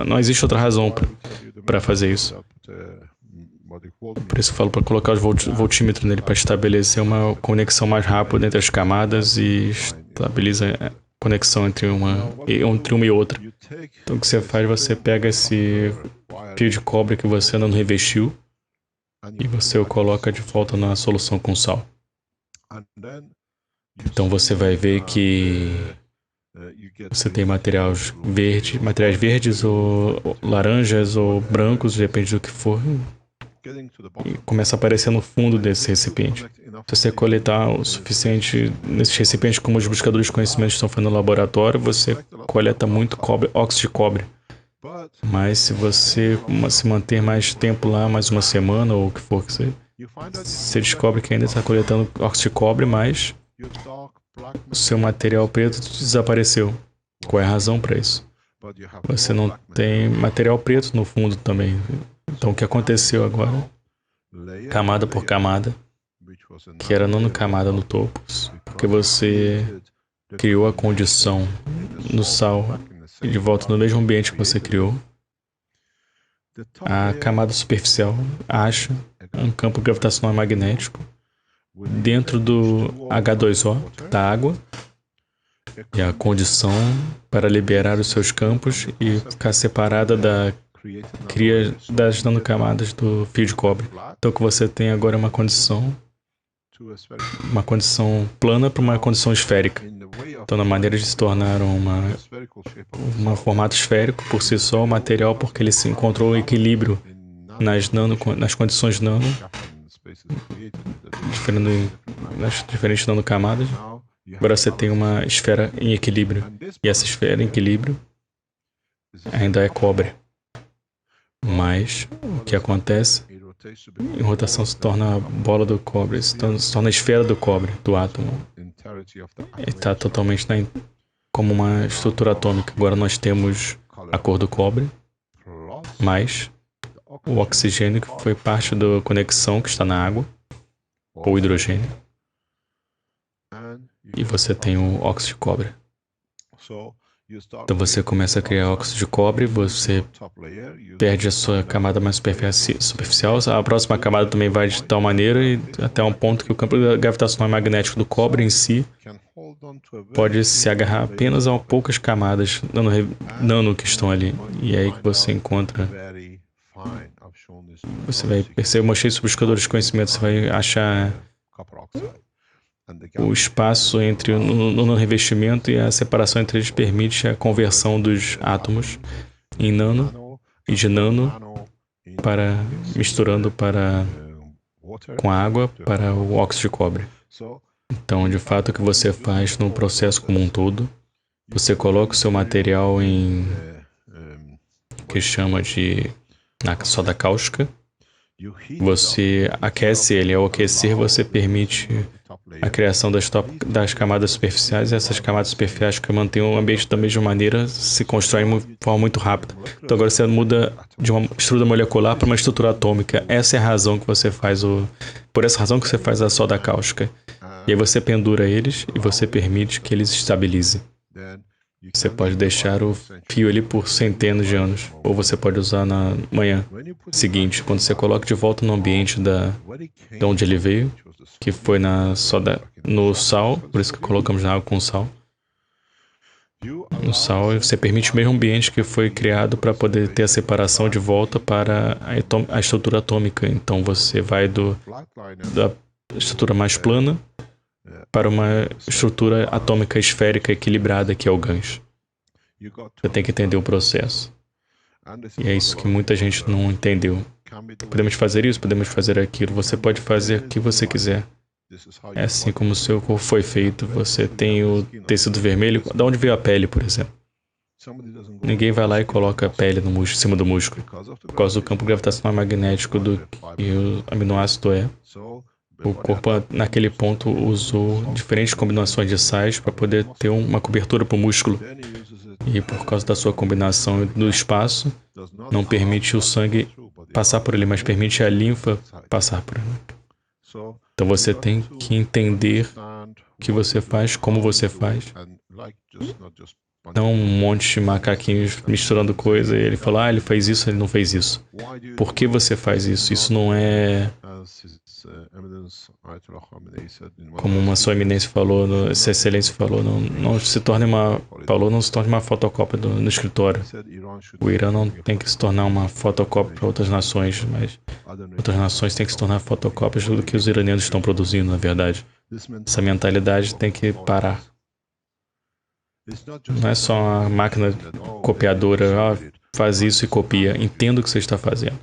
Não existe outra razão para fazer isso. Por isso eu falo para colocar os voltímetros nele, para estabelecer uma conexão mais rápida entre as camadas e estabiliza a conexão entre uma e outra. Então o que você faz, você pega esse fio de cobre que você não revestiu e você o coloca de volta na solução com sal. Então você vai ver que você tem materiais verdes ou laranjas ou brancos, depende do que for. e começa a aparecer no fundo desse recipiente. Se você coletar o suficiente nesses recipientes, como os buscadores de conhecimento estão fazendo no laboratório, você coleta muito cobre, óxido de cobre. Mas se você se manter mais tempo lá, mais uma semana ou o que for que seja, você descobre que ainda está coletando óxido de cobre, mas o seu material preto desapareceu. Qual é a razão para isso? Você não tem material preto no fundo também. Então o que aconteceu agora, camada por camada, que era nanocamada no topo, porque você criou a condição no sal e de volta no mesmo ambiente que você criou, a camada superficial acha um campo gravitacional magnético dentro do H2O, da água, e a condição para liberar os seus campos e ficar separada da cria das nanocamadas do fio de cobre. Então o que você tem agora é uma condição plana para uma condição esférica. Então na maneira de se tornar um formato esférico por si só, o material, porque ele se encontrou equilíbrio nas condições nano, nas diferentes nanocamadas. Agora você tem uma esfera em equilíbrio. E essa esfera em equilíbrio ainda é cobre. Mas o que acontece? Em rotação se torna a bola do cobre, se torna a esfera do cobre, do átomo. Está totalmente como uma estrutura atômica. Agora nós temos a cor do cobre, mais o oxigênio, que foi parte da conexão que está na água, ou hidrogênio. E você tem o óxido de cobre. Então você começa a criar óxido de cobre, você perde a sua camada mais superficial, a próxima camada também vai de tal maneira e até um ponto que o campo gravitacional magnético do cobre em si pode se agarrar apenas a poucas camadas nano que estão ali. E é aí que você encontra. Você vai perceber, eu mostrei sobre os buscadores de conhecimento, você vai achar o espaço entre no revestimento e a separação entre eles permite a conversão dos átomos em nano e de nano misturando com água para o óxido de cobre. Então, de fato, o que você faz no processo como um todo, você coloca o seu material em que chama de soda cáustica. Você aquece ele. Ao aquecer, você permite a criação das camadas superficiais, e essas camadas superficiais que mantêm o ambiente da mesma maneira se constroem de forma muito rápida. Então agora você muda de uma estrutura molecular para uma estrutura atômica. Essa é a razão que você faz por essa razão que você faz a soda cáustica. E aí você pendura eles e você permite que eles estabilizem. Você pode deixar o fio ali por centenas de anos, ou você pode usar na manhã seguinte, quando você coloca de volta no ambiente de onde ele veio, que foi no sal, por isso que colocamos na água com sal. No sal, você permite o mesmo ambiente que foi criado para poder ter a separação de volta para a estrutura atômica. Então você vai da estrutura mais plana para uma estrutura atômica esférica equilibrada, que é o gancho. Você tem que entender o processo. E é isso que muita gente não entendeu. Podemos fazer isso, podemos fazer aquilo. Você pode fazer o que você quiser. É assim como o seu corpo foi feito. Você tem o tecido vermelho. Da onde veio a pele, por exemplo? Ninguém vai lá e coloca a pele em cima do músculo. Por causa do campo gravitacional magnético que o aminoácido é. O corpo, naquele ponto, usou diferentes combinações de sais para poder ter uma cobertura para o músculo. E por causa da sua combinação do espaço, não permite o sangue passar por ele, mas permite a linfa passar por ele. Então você tem que entender o que você faz, como você faz. Não um monte de macaquinhos misturando coisa e ele fala, ele fez isso, ele não fez isso. Por que você faz isso? Isso não é... Como uma sua eminência falou, essa excelência falou, não se torne uma fotocópia no escritório. O Irã não tem que se tornar uma fotocópia para outras nações, mas outras nações têm que se tornar fotocópias do que os iranianos estão produzindo, na verdade. Essa mentalidade tem que parar. Não é só uma máquina copiadora, faz isso e copia. Entenda o que você está fazendo.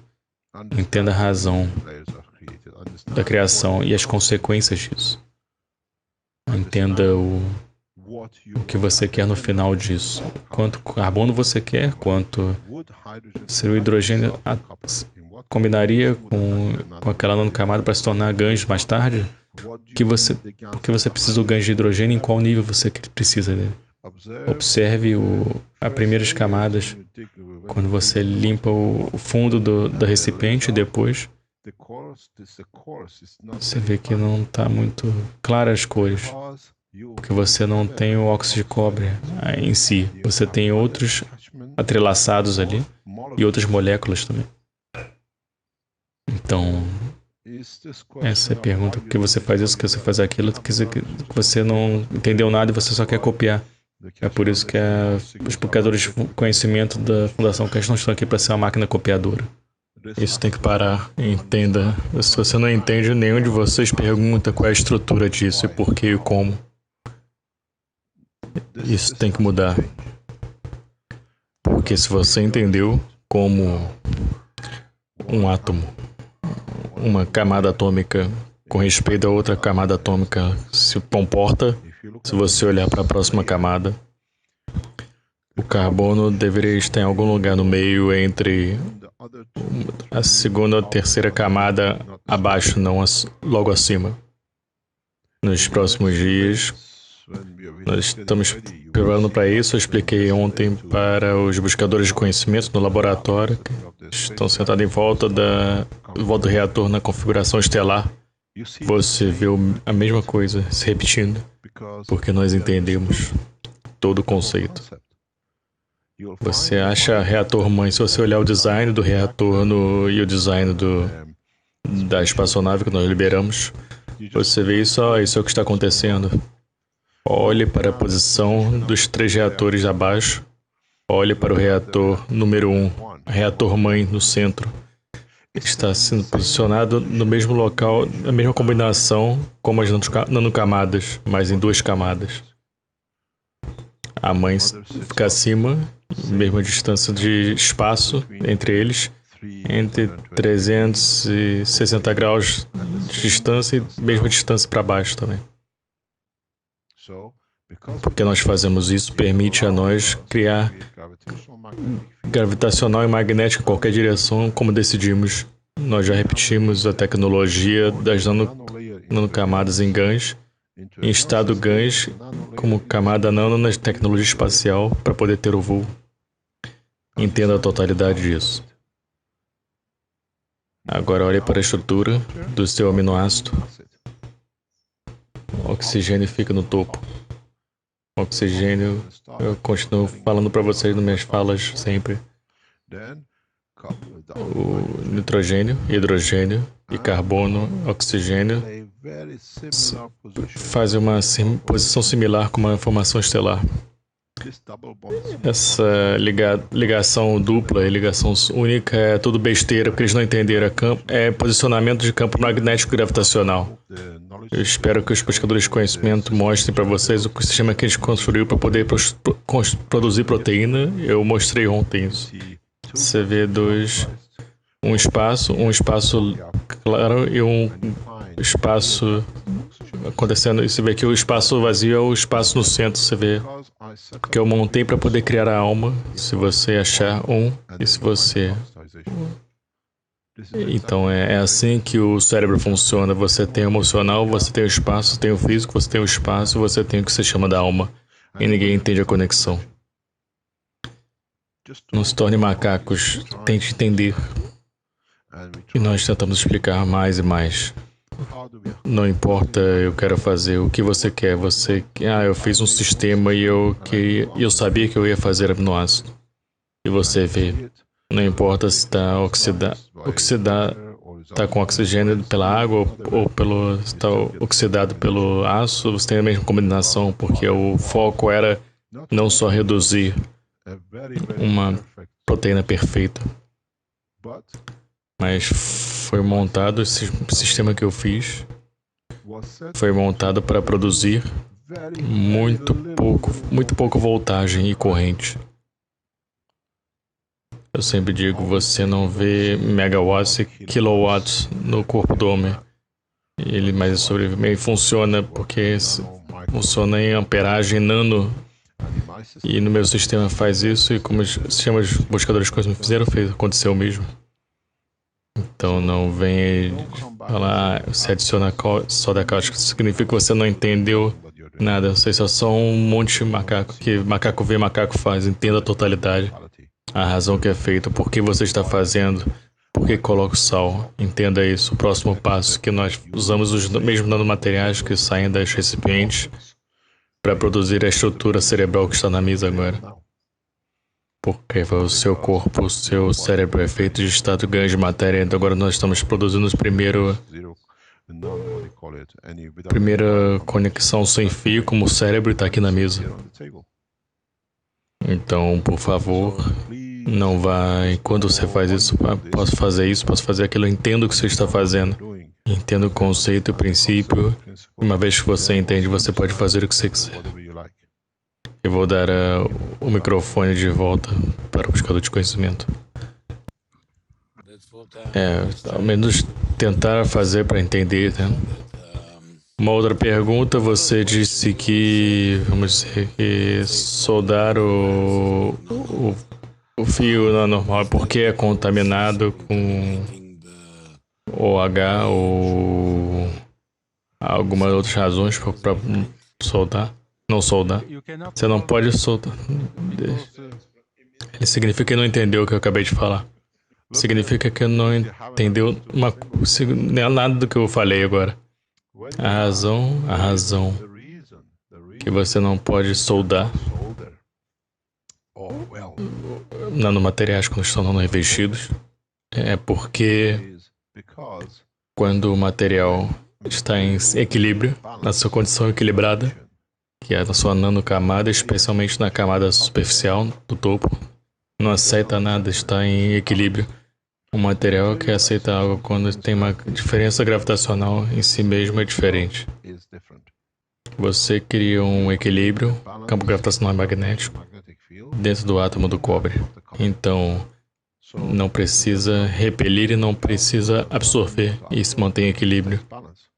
Entenda a razão da criação e as consequências disso. Entenda o que você quer no final disso. Quanto carbono você quer, quanto se o hidrogênio combinaria com aquela nanocamada para se tornar GANs mais tarde. Por que você precisa do GANs de hidrogênio e em qual nível você precisa dele? Observe as primeiras camadas, quando você limpa o fundo do recipiente e depois você vê que não está muito claras as cores, porque você não tem o óxido de cobre em si. Você tem outros entrelaçados ali e outras moléculas também. Então, essa é a pergunta. Por que você faz isso, por que você faz aquilo, que você não entendeu nada e você só quer copiar. É por isso que os copiadores de conhecimento da Fundação Cash não estão aqui para ser uma máquina copiadora. Isso tem que parar. Entenda. Se você não entende, nenhum de vocês pergunta qual é a estrutura disso e por que e como. Isso tem que mudar. Porque se você entendeu como um átomo, uma camada atômica com respeito a outra camada atômica se comporta, se você olhar para a próxima camada, o carbono deveria estar em algum lugar no meio entre a segunda ou a terceira camada abaixo, não logo acima. Nos próximos dias, nós estamos preparando para isso. Eu expliquei ontem para os buscadores de conhecimento no laboratório, que estão sentados em volta do reator na configuração estelar. Você vê a mesma coisa se repetindo, porque nós entendemos todo o conceito. Você acha reator mãe, se você olhar o design do reator e o design da espaçonave que nós liberamos, você vê isso, isso é o que está acontecendo. Olhe para a posição dos 3 reatores abaixo. Olhe para o reator número 1, reator mãe no centro. Está sendo posicionado no mesmo local, a mesma combinação como as nanocamadas, mas em 2 camadas. A mãe fica acima, mesma distância de espaço entre eles, entre 360 graus de distância e mesma distância para baixo também. Porque nós fazemos isso, permite a nós criar gravitacional e magnética em qualquer direção, como decidimos. Nós já repetimos a tecnologia das nanocamadas em GANs, em estado GANs, como camada nano na tecnologia espacial, para poder ter o voo. Entenda a totalidade disso. Agora olhe para a estrutura do seu aminoácido. O oxigênio fica no topo. O oxigênio, eu continuo falando para vocês nas minhas falas sempre. O nitrogênio, hidrogênio e carbono, oxigênio, fazem uma posição similar com uma formação estelar. Essa ligação dupla e ligação única é tudo besteira, porque eles não entenderam. É posicionamento de campo magnético gravitacional. Eu espero que os pescadores de conhecimento mostrem para vocês o sistema que eles construíram para poder produzir proteína. Eu mostrei ontem isso. Você vê um espaço claro e um espaço acontecendo. E você vê que o espaço vazio é o espaço no centro. Você vê que eu montei para poder criar a alma. Se você achar e se você... Então é assim que o cérebro funciona. Você tem o emocional, você tem o espaço, você tem o físico, você tem o espaço, você tem o que se chama da alma. E ninguém entende a conexão. Não se torne macacos, tente entender. E nós tentamos explicar mais e mais. Não importa, eu quero fazer o que você quer. Eu fiz um sistema e eu sabia que eu ia fazer aminoácido. E você vê, não importa se está está com oxigênio pela água ou está oxidado pelo aço, você tem a mesma combinação, porque o foco era não só reduzir uma proteína perfeita, mas foi montado esse sistema que eu fiz, foi montado para produzir muito pouco voltagem e corrente. Eu sempre digo, você não vê megawatts e kilowatts no corpo do homem. Mas funciona porque funciona em amperagem nano. E no meu sistema faz isso, e como os sistemas buscadores quânticos me fizeram, aconteceu o mesmo. Então não vem falar, você adiciona soda cáustica, significa que você não entendeu nada. Vocês só um monte de macaco, que macaco vê, macaco faz, entenda a totalidade. A razão que é feito, por que você está fazendo, por que coloca o sal, entenda isso. O próximo passo, que nós usamos os mesmos nanomateriais que saem das recipientes para produzir a estrutura cerebral que está na mesa agora. Porque o seu corpo, o seu cérebro é feito de estado grande de matéria, então agora nós estamos produzindo os primeira conexão sem fio, como o cérebro está aqui na mesa. Então, por favor, não vai. Quando você faz isso, posso fazer isso, posso fazer aquilo, eu entendo o que você está fazendo. Entendo o conceito e o princípio. Uma vez que você entende, você pode fazer o que você quiser. Eu vou dar o microfone de volta para o buscador de conhecimento. Ao menos tentar fazer para entender, né? Uma outra pergunta, você disse que, vamos dizer, que soldar o fio não é normal porque é contaminado com OH ou algumas outras razões para soldar. Não soldar. Você não pode soldar. Ele significa que não entendeu o que eu acabei de falar. Significa que não entendeu não é nada do que eu falei agora. A razão que você não pode soldar nanomateriais quando estão não revestidos é porque quando o material está em equilíbrio, na sua condição equilibrada, que é na sua nanocamada, especialmente na camada superficial, do topo, não aceita nada, está em equilíbrio. Um material que aceita algo quando tem uma diferença gravitacional em si mesmo é diferente. Você cria um equilíbrio, campo gravitacional e magnético, dentro do átomo do cobre. Então, não precisa repelir e não precisa absorver e se mantém em equilíbrio.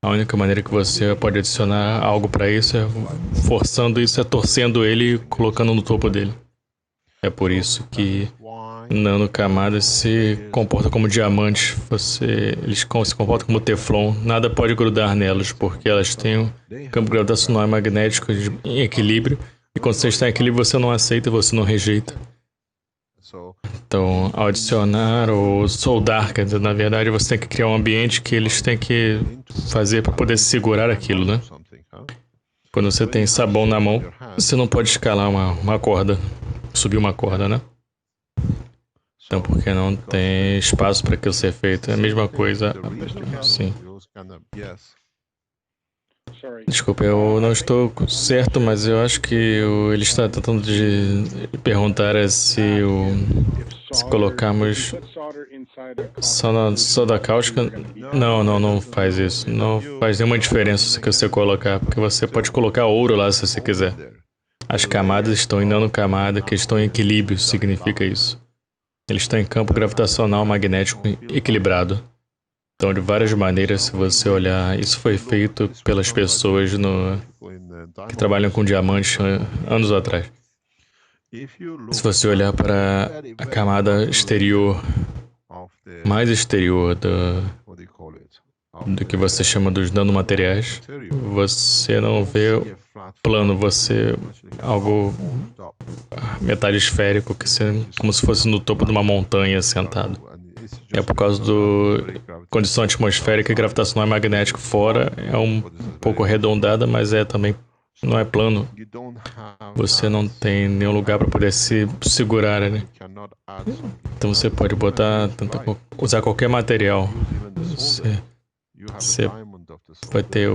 A única maneira que você pode adicionar algo para isso é forçando isso, é torcendo ele e colocando no topo dele. É por isso que nanocamadas se comportam como diamantes. Eles se comportam como teflon. Nada pode grudar nelas, porque elas têm um campo gravitacional e magnético em equilíbrio. E quando você está em equilíbrio, você não aceita, você não rejeita. Então, ao adicionar ou soldar, quer dizer, na verdade, você tem que criar um ambiente que eles têm que fazer para poder segurar aquilo, né? Quando você tem sabão na mão, você não pode escalar uma corda, subir uma corda, né? Então, porque não tem espaço para aquilo ser feito. É a mesma coisa, sim. Desculpa, eu não estou certo, mas eu acho que ele está tentando de perguntar se colocarmos soda cáustica. Não faz isso. Não faz nenhuma diferença se você colocar, porque você pode colocar ouro lá se você quiser. As camadas estão em nanocamada, que estão em equilíbrio, significa isso. Eles estão em campo gravitacional magnético equilibrado. Então, de várias maneiras, se você olhar, isso foi feito pelas pessoas que trabalham com diamantes anos atrás. Se você olhar para a camada exterior, mais exterior do que você chama dos nanomateriais, você não vê plano, você algo metade esférico, como se fosse no topo de uma montanha sentado. É por causa da condição atmosférica e gravitacional e magnético fora. É um pouco arredondada, mas também não é plano. Você não tem nenhum lugar para poder se segurar, né? Então você pode usar qualquer material. Você vai ter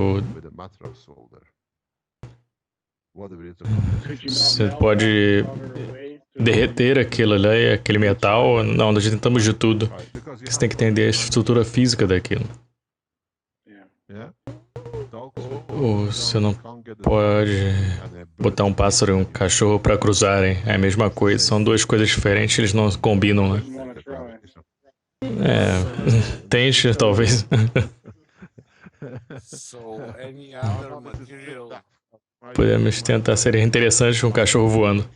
Você pode derreter aquilo ali, aquele metal. Não, nós tentamos de tudo. Você tem que entender a estrutura física daquilo. Ou você não pode botar um pássaro e um cachorro para cruzarem. É a mesma coisa. São duas coisas diferentes, eles não combinam, né? Tente, talvez. Podemos tentar ser interessantes com um cachorro voando.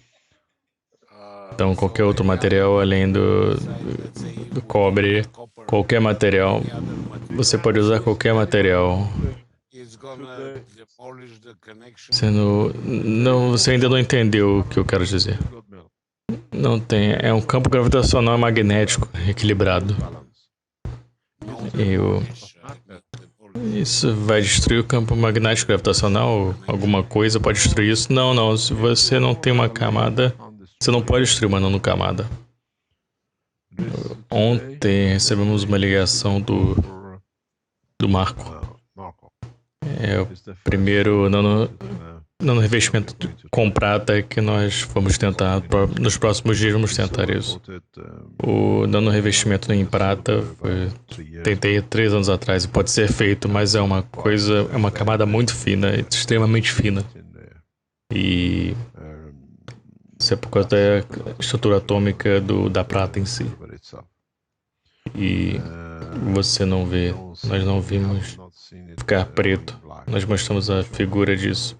Então, qualquer outro material além do cobre, qualquer material, você pode usar qualquer material. Você ainda não entendeu o que eu quero dizer. Não tem, é um campo gravitacional magnético equilibrado. Isso vai destruir o campo magnético gravitacional? Alguma coisa pode destruir isso? Não. Se você não tem uma camada, você não pode destruir uma nanocamada. Ontem recebemos uma ligação do Marco. É o primeiro nano-revestimento com prata que nós vamos tentar. Nos próximos dias vamos tentar isso. O nano-revestimento em prata tentei 3 anos atrás e pode ser feito, mas é uma camada muito fina, extremamente fina. E isso é por causa da estrutura atômica da prata em si. E você não vê, nós não vimos ficar preto. Nós mostramos a figura disso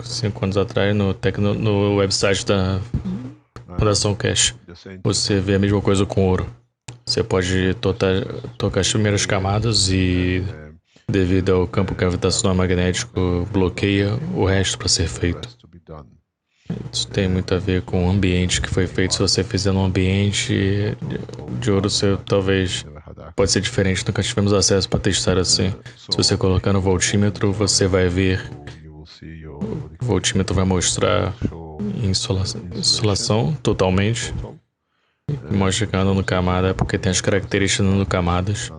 5 anos atrás no website da Fundação Cash. Você vê a mesma coisa com ouro. Você pode tocar as primeiras camadas e, devido ao campo gravitacional magnético, bloqueia o resto para ser feito. Isso tem muito a ver com o ambiente que foi feito. Se você fizer num ambiente de ouro, talvez pode ser diferente. Nunca tivemos acesso para testar assim. Se você colocar no voltímetro, você vai ver. O voltímetro vai mostrar insolação totalmente. Mostra que a nanocamada é porque tem as características das nanocamadas.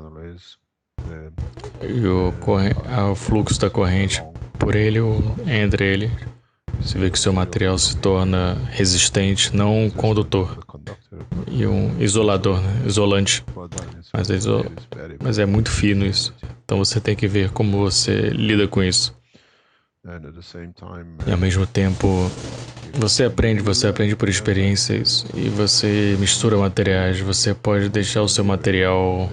E o fluxo da corrente por ele ou entre ele. Você vê que o seu material se torna resistente, não um condutor. E um isolador, né? Isolante. Mas é muito fino isso. Então você tem que ver como você lida com isso. E ao mesmo tempo, você aprende por experiências e você mistura materiais. Você pode deixar o seu material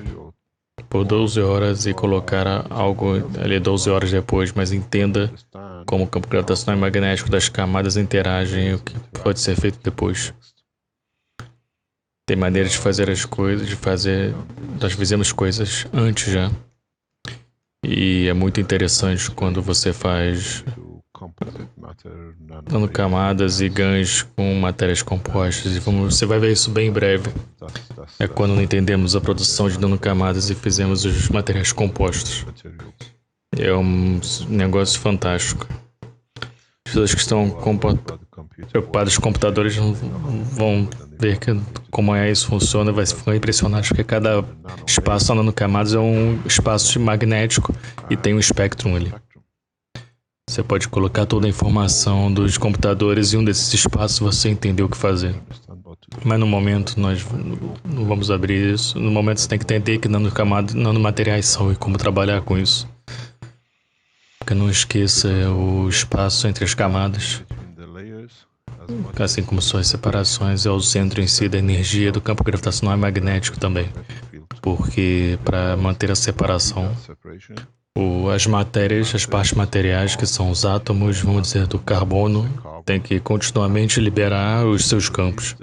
por 12 horas e colocar algo ali 12 horas depois, mas entenda como o campo gravitacional e magnético das camadas interagem e o que pode ser feito depois. Tem maneiras de fazer as coisas, nós fizemos coisas antes já. E é muito interessante quando você faz nanocamadas e ganhos com matérias compostas. E você vai ver isso bem em breve. É quando não entendemos a produção de nanocamadas e fizemos os materiais compostos. É um negócio fantástico. As pessoas que estão preocupadas com computadores vão ver como isso funciona, vai ficar impressionado porque cada espaço na nanocamadas é um espaço magnético e tem um espectro ali. Você pode colocar toda a informação dos computadores em um desses espaços e você entender o que fazer. Mas no momento nós não vamos abrir isso. No momento você tem que entender que nanomateriais são e como trabalhar com isso. Porque não esqueça o espaço entre as camadas. Assim como suas separações, é o centro em si da energia do campo gravitacional e magnético também. Porque para manter a separação, as partes materiais, que são os átomos, vamos dizer, do carbono, tem que continuamente liberar os seus campos.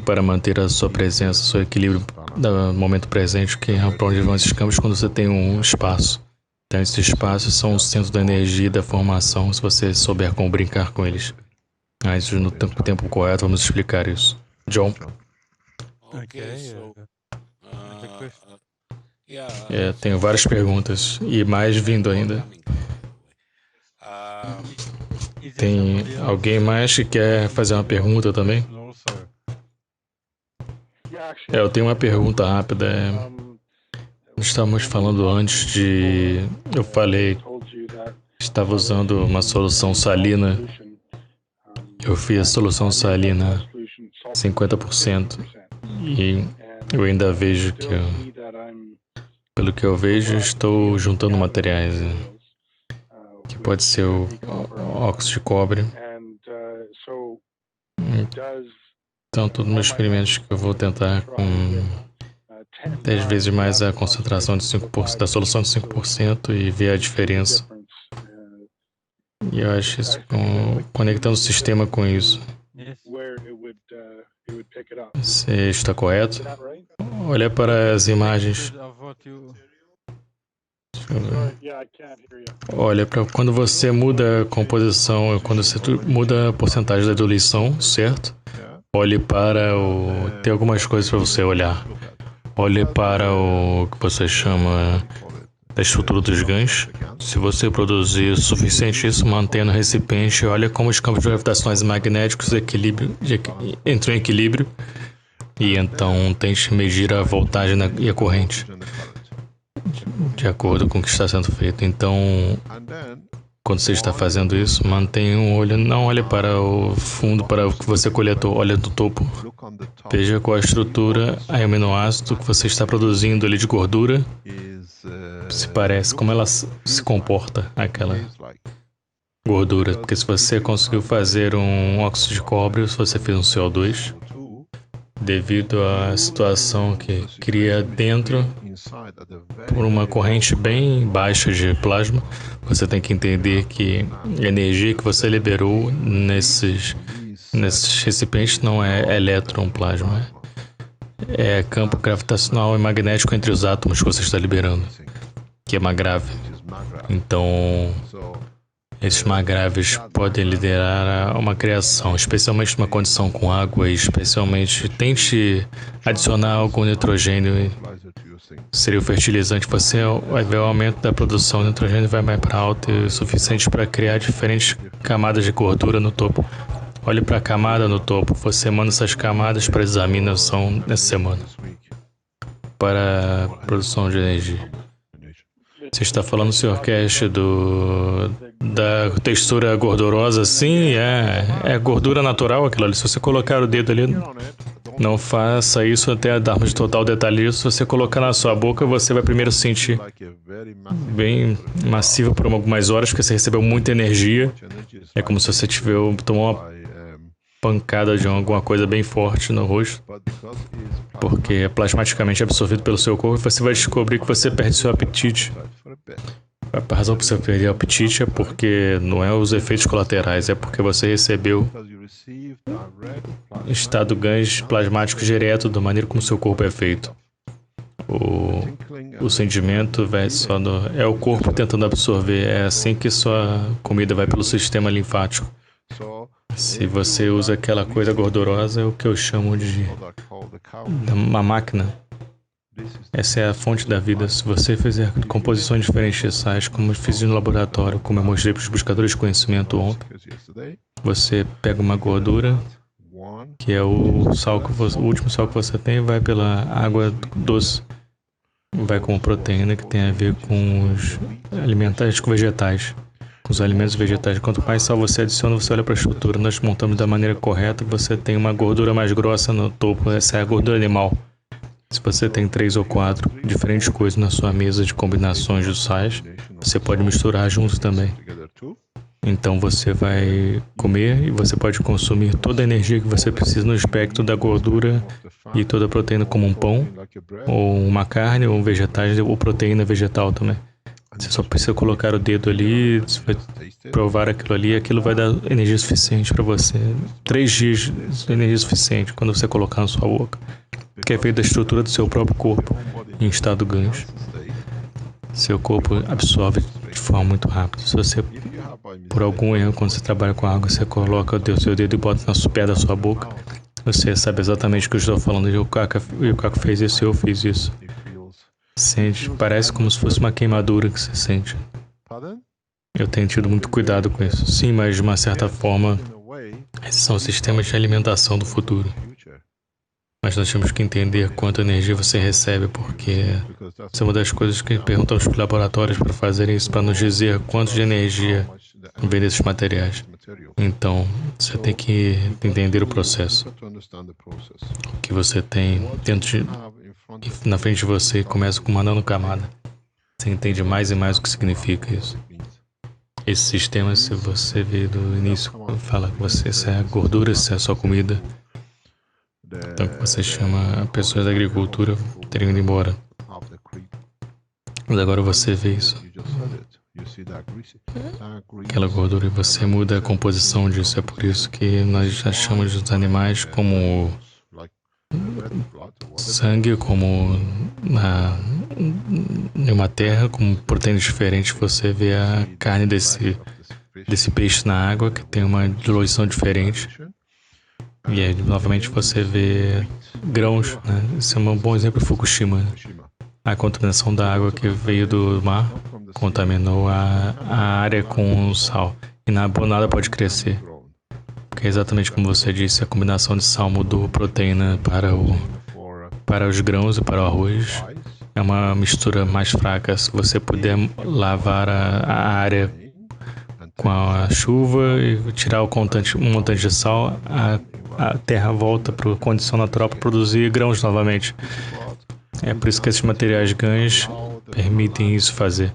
Para manter a sua presença, seu equilíbrio do momento presente, que é para onde vão esses campos quando você tem um espaço. Então, esses espaços são o centro da energia e da formação, se você souber como brincar com eles. Mas no tempo correto, vamos explicar isso. John? Tenho várias perguntas e mais vindo ainda. Tem alguém mais que quer fazer uma pergunta também? Eu tenho uma pergunta rápida. Estávamos falando antes eu falei que estava usando uma solução salina. Eu fiz a solução salina 50% e eu ainda vejo pelo que eu vejo, estou juntando materiais que pode ser o óxido de cobre. Então, todos os meus experimentos que eu vou tentar com 10 vezes mais a concentração de 5%, da solução de 5% e ver a diferença. E eu acho isso conectando o sistema com isso. Você está correto? Olha para as imagens. Olha para quando você muda a composição, quando você muda a porcentagem da diluição, certo? Olhe para o... Tem algumas coisas para você olhar. Olhe para o que você chama da estrutura dos ganchos. Se você produzir o suficiente isso, mantendo o recipiente, olha como os campos gravitacionais e magnéticos entram em equilíbrio. E então tente medir a voltagem e a corrente de acordo com o que está sendo feito. Então, quando você está fazendo isso, mantenha um olho, não olhe para o fundo, para o que você coletou, olhe do topo. Veja qual a estrutura, a aminoácido que você está produzindo ali de gordura, se parece, como ela se comporta, aquela gordura. Porque se você conseguiu fazer um óxido de cobre, se você fez um CO2, devido à situação que cria dentro, por uma corrente bem baixa de plasma, você tem que entender que a energia que você liberou nesses recipientes não é elétron plasma, é campo gravitacional e magnético entre os átomos que você está liberando, que é magrável. Então, esses magráveis podem liderar uma criação, especialmente numa condição com água, e especialmente tente adicionar algum nitrogênio. Seria o fertilizante. Você vai ver o aumento da produção de nitrogênio, vai mais para alto e o suficiente para criar diferentes camadas de gordura no topo. Olhe para a camada no topo. Você manda essas camadas para examinação nessa semana para produção de energia. Você está falando, Sr. Cash, da textura gordurosa? Sim, é gordura natural aquilo ali. Se você colocar o dedo ali, não faça isso até darmos total detalhe. Se você colocar na sua boca, você vai primeiro sentir bem massivo por algumas horas, porque você recebeu muita energia. É como se você tomou uma pancada de alguma coisa bem forte no rosto, porque é plasmaticamente absorvido pelo seu corpo, e você vai descobrir que você perde seu apetite. A razão por você perder o apetite é porque não é os efeitos colaterais, é porque você recebeu estado ganhos plasmáticos direto da maneira como seu corpo é feito. O sentimento é o corpo tentando absorver, é assim que sua comida vai pelo sistema linfático. Se você usa aquela coisa gordurosa, é o que eu chamo de uma máquina. Essa é a fonte da vida. Se você fizer composições diferentes de sais, como eu fiz no laboratório, como eu mostrei para os buscadores de conhecimento ontem, você pega uma gordura, que é o último sal que você tem, vai pela água doce, vai com proteína que tem a ver com os alimentares com vegetais. Com os alimentos vegetais, quanto mais sal você adiciona, você olha para a estrutura. Nós montamos da maneira correta, você tem uma gordura mais grossa no topo, essa é a gordura animal. Se você tem 3 ou 4 diferentes coisas na sua mesa de combinações de sais, você pode misturar juntos também. Então você vai comer e você pode consumir toda a energia que você precisa no espectro da gordura e toda a proteína, como um pão, ou uma carne, ou vegetais, ou proteína vegetal também. Você só precisa colocar o dedo ali, você vai provar aquilo ali, e aquilo vai dar energia suficiente para você. 3 dias de energia suficiente quando você colocar na sua boca, que é feito da estrutura do seu próprio corpo em estado gancho. Seu corpo absorve de forma muito rápida. Se você, por algum erro, quando você trabalha com água, você coloca o seu dedo e bota na pé da sua boca, você sabe exatamente o que eu estou falando. E o Caco fez isso e eu fiz isso. Sente, parece como se fosse uma queimadura que você sente. Eu tenho tido muito cuidado com isso. Sim, mas de uma certa forma, esses são os sistemas de alimentação do futuro. Mas nós temos que entender quanta energia você recebe, porque isso é uma das coisas que perguntamos para os laboratórios para fazerem isso, para nos dizer quanto de energia vem desses materiais. Então, você tem que entender o processo. O que você tem na frente de você começa comandando camada. Você entende mais e mais o que significa isso. Esse sistema, se você vê do início, fala que isso é gordura, isso é só comida. Então, que você chama pessoas da agricultura teriam ido embora. Mas agora você vê isso. Aquela gordura, e você muda a composição disso. É por isso que nós já chamamos os animais como sangue, como em uma terra, como proteínas diferentes. Você vê a carne desse peixe na água, que tem uma diluição diferente. E aí, novamente, você vê grãos, né? Esse é um bom exemplo, Fukushima, né? A contaminação da água que veio do mar contaminou a área com sal. E nada pode crescer. Porque é exatamente como você disse, a combinação de sal mudou a proteína para os grãos e para o arroz. É uma mistura mais fraca. Se você puder lavar a área com a chuva e tirar um montante de sal, a terra volta para a condição natural para produzir grãos novamente. É por isso que esses materiais ganhos permitem isso fazer.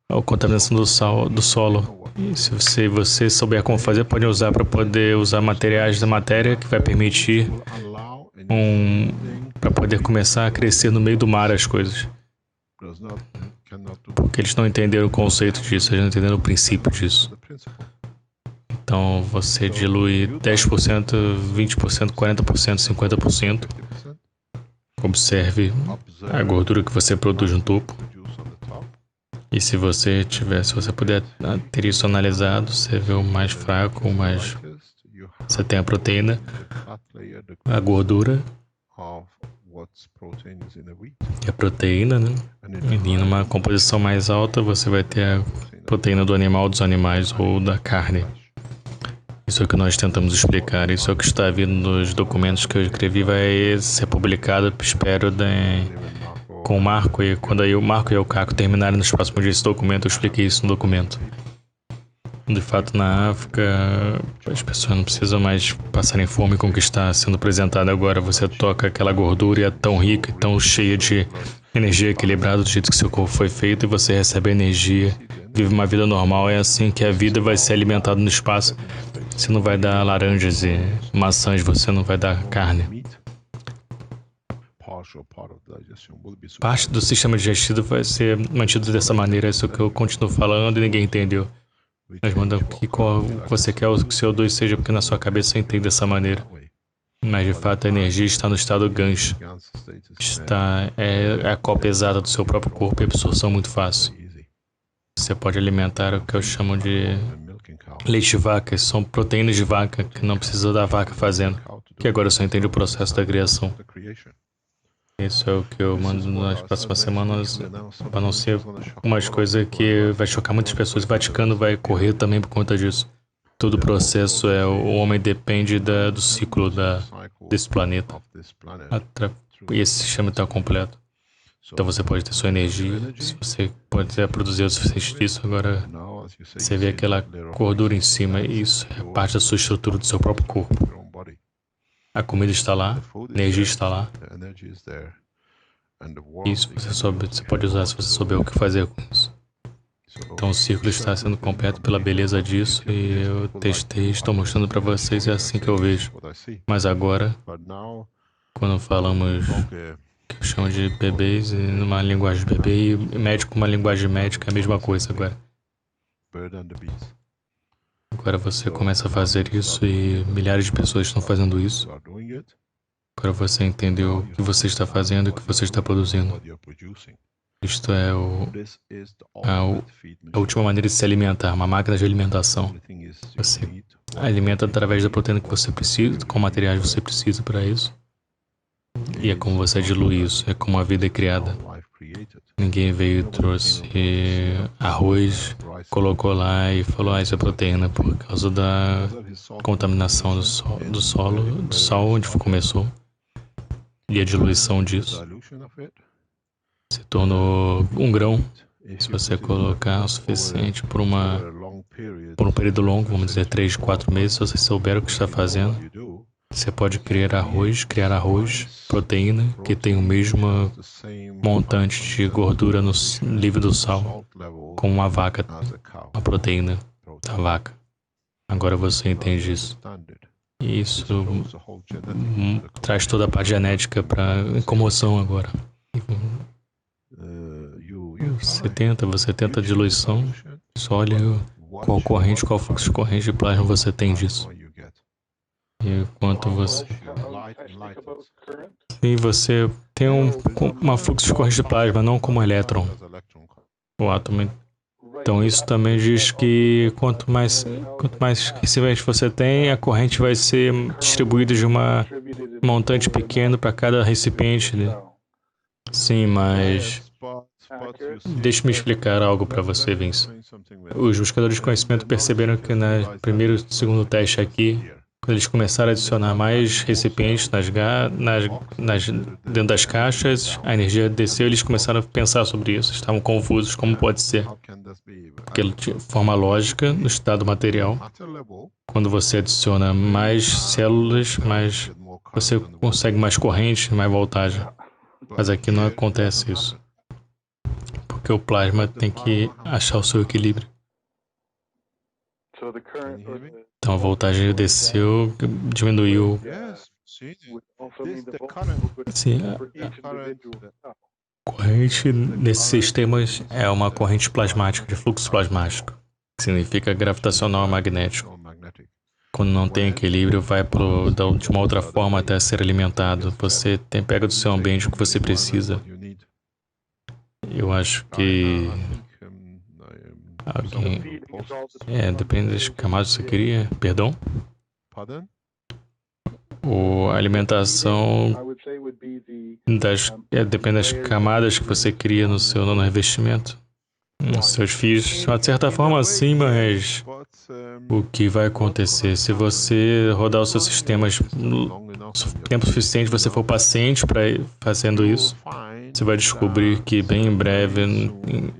A contaminação do solo. E se você souber como fazer, pode usar para poder usar materiais da matéria que vai permitir para poder começar a crescer no meio do mar as coisas. Porque eles não entenderam o conceito disso, eles não entenderam o princípio disso. Então você dilui 10%, 20%, 40%, 50%. Observe a gordura que você produz no topo. E se você puder ter isso analisado, você vê o mais fraco, o mais... Você tem a proteína, a gordura e a proteína, né? E numa composição mais alta, você vai ter a proteína do animal, dos animais ou da carne. Isso é o que nós tentamos explicar. Isso é o que está vindo nos documentos que eu escrevi. Vai ser publicado, espero, com o Marco. E quando aí o Marco e o Caco terminarem nos próximos dias esse documento, eu expliquei isso no documento. De fato, na África, as pessoas não precisam mais passarem fome com o que está sendo apresentado agora. Você toca aquela gordura e é tão rica e tão cheia de energia equilibrada do jeito que seu corpo foi feito, e você recebe energia, vive uma vida normal. É assim que a vida vai ser alimentada no espaço. Você não vai dar laranjas e maçãs, você não vai dar carne. Parte do sistema digestivo vai ser mantido dessa maneira. Isso é o que eu continuo falando e ninguém entendeu. Nós mandamos que você quer o CO2 seja porque na sua cabeça você entende dessa maneira. Mas de fato a energia está no estado GANS. É a cópia exata do seu próprio corpo e a absorção muito fácil. Você pode alimentar o que eu chamo de leite de vaca. São proteínas de vaca que não precisa da vaca fazendo. Que agora só entende o processo da criação. Isso é o que eu mando nas próximas semanas, para não ser umas coisas que vai chocar muitas pessoas. O Vaticano vai correr também por conta disso. Todo o processo o homem depende do ciclo desse planeta. E esse sistema está completo. Então você pode ter sua energia, se você pode produzir o suficiente disso. Agora você vê aquela gordura em cima, isso é parte da sua estrutura do seu próprio corpo. A comida está lá, a energia está lá. Isso você pode usar se você souber o que fazer com isso. Então o círculo está sendo completo pela beleza disso, e eu testei, estou mostrando para vocês, é assim que eu vejo. Mas agora, quando falamos que eu chamo de bebês, numa linguagem de bebê, e médico uma linguagem médica, é a mesma coisa agora. Agora você começa a fazer isso e milhares de pessoas estão fazendo isso. Agora você entendeu o que você está fazendo e o que você está produzindo. Isto é a última maneira de se alimentar, uma máquina de alimentação. Você alimenta através da proteína que você precisa, com materiais que você precisa para isso. E é como você dilui isso, é como a vida é criada. Ninguém veio e trouxe arroz, colocou lá e falou, isso é proteína, por causa da contaminação do solo onde começou. E a diluição disso se tornou um grão. Se você colocar o suficiente por um período longo, vamos dizer 3, 4 meses, se você souber o que está fazendo, você pode criar arroz, proteína, que tem o mesmo montante de gordura no nível do sal, como uma vaca, uma proteína. da vaca. Agora você entende isso. E isso traz toda a parte genética para comoção agora. Você tenta diluição, só olha qual corrente, qual fluxo de corrente de plasma você tem disso. E quanto você... E você tem uma fluxo de corrente de plasma, não como elétron, o átomo. Então isso também diz que quanto mais recipiente você tem, a corrente vai ser distribuída de uma montante pequeno para cada recipiente. Sim, mas deixe-me explicar algo para você, Vince. Os buscadores de conhecimento perceberam que no primeiro e segundo teste aqui, quando eles começaram a adicionar mais recipientes dentro das caixas, a energia desceu e eles começaram a pensar sobre isso. Estavam confusos, como pode ser? Porque de forma lógica, no estado material, quando você adiciona mais células, você consegue mais corrente, mais voltagem. Mas aqui não acontece isso. Porque o plasma tem que achar o seu equilíbrio. Então a voltagem desceu, diminuiu. Sim, a corrente nesses sistemas é uma corrente plasmática, de fluxo plasmático, que significa gravitacional magnético. Quando não tem equilíbrio, vai de uma outra forma até ser alimentado. Você pega do seu ambiente o que você precisa. Eu acho que alguém... depende das camadas que você queria. Perdão? A alimentação depende das camadas que você cria no seu revestimento. Nos seus fios, de uma certa forma sim, mas o que vai acontecer se você rodar os seus sistemas tempo suficiente, você for paciente para ir fazendo isso, você vai descobrir que bem em breve, em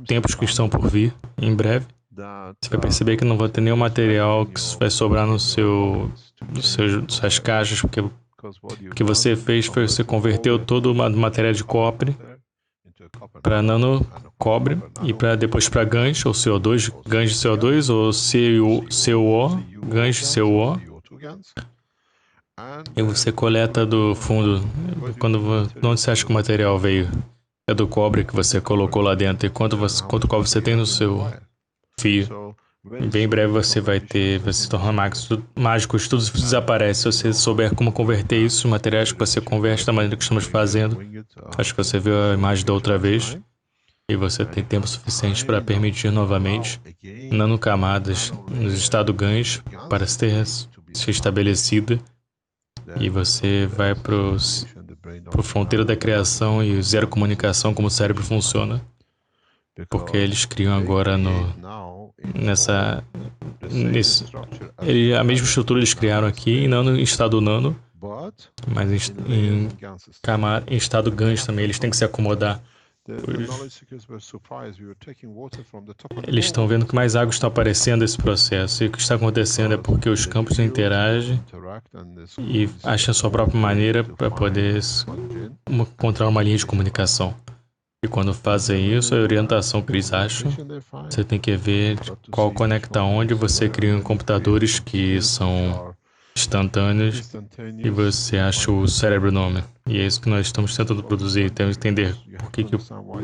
tempos que estão por vir, em breve, você vai perceber que não vai ter nenhum material que vai sobrar suas caixas, porque o que você fez foi você converteu todo o matéria de cobre para nanocobre e depois para GaNs ou CO2, GaNs de CO2 ou CuO, GaNs de CuO. E você coleta do fundo, de onde você acha que o material veio? É do cobre que você colocou lá dentro. E quanto cobre você tem no seu fio? Bem em breve você vai se tornar mágico, tudo desaparece. Se você souber como converter isso, os materiais que você converte da maneira que estamos fazendo. Acho que você viu a imagem da outra vez. E você tem tempo suficiente para permitir novamente nanocamadas nos estados GaNs para ser estabelecida. E você vai para a fronteira da criação e zero comunicação, como o cérebro funciona. Porque eles criam agora a mesma estrutura eles criaram aqui, não em estado nano, mas em estado GaNs também. Eles têm que se acomodar. Eles estão vendo que mais água está aparecendo nesse processo. E o que está acontecendo é porque os campos interagem e acham a sua própria maneira para poder encontrar uma linha de comunicação. E quando fazem isso, a orientação que eles acham, você tem que ver qual conecta onde. Você cria computadores que são instantâneos e você acha o cérebro nome. E é isso que nós estamos tentando produzir. Temos que entender por que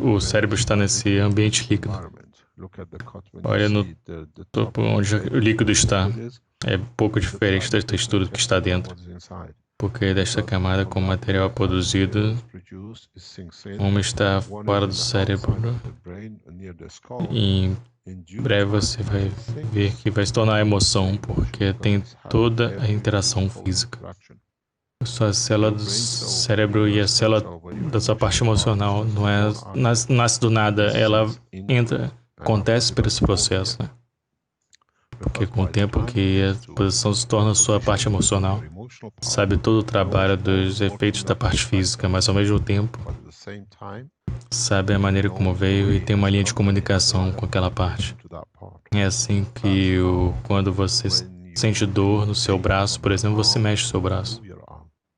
o cérebro está nesse ambiente líquido. Olha no topo onde o líquido está. É pouco diferente da textura do que está dentro. Porque desta camada com material produzido, uma está fora do cérebro. E em breve você vai ver que vai se tornar a emoção, porque tem toda a interação física. A sua célula do cérebro e a célula da sua parte emocional não nasce do nada, ela acontece por esse processo, né? Porque com o tempo que a posição se torna a sua parte emocional, sabe todo o trabalho dos efeitos da parte física, mas ao mesmo tempo sabe a maneira como veio e tem uma linha de comunicação com aquela parte. É assim que quando você sente dor no seu braço, por exemplo, você mexe o seu braço.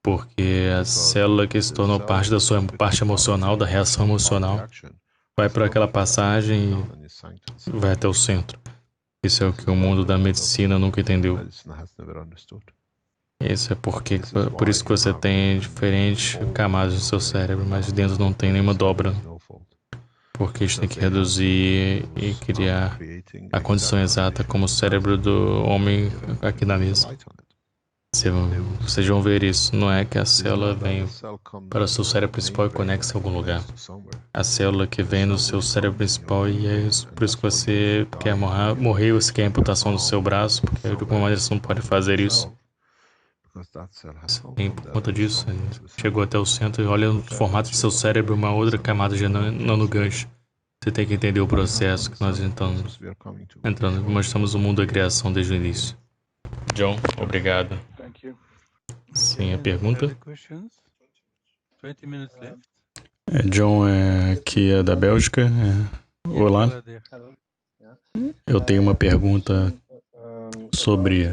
Porque a célula que se tornou parte da sua parte emocional, da reação emocional, vai para aquela passagem e vai até o centro. Isso é o que o mundo da medicina nunca entendeu. Isso é por isso que você tem diferentes camadas do seu cérebro, mas dentro não tem nenhuma dobra. Porque a gente tem que reduzir e criar a condição exata como o cérebro do homem aqui na mesa. Vocês vão ver isso. Não é que a célula vem para o seu cérebro principal e conecta em algum lugar. A célula que vem no seu cérebro principal e é isso. Por isso que você quer morrer, você quer a amputação do seu braço, porque de alguma maneira você não pode fazer isso. Sim, por conta disso, chegou até o centro e olha no formato de seu cérebro uma outra camada de nanogancho. Você tem que entender o processo que nós estamos entrando. Mostramos o mundo da criação desde o início. John, obrigado. Sim, a pergunta? John aqui é da Bélgica. Olá. Eu tenho uma pergunta sobre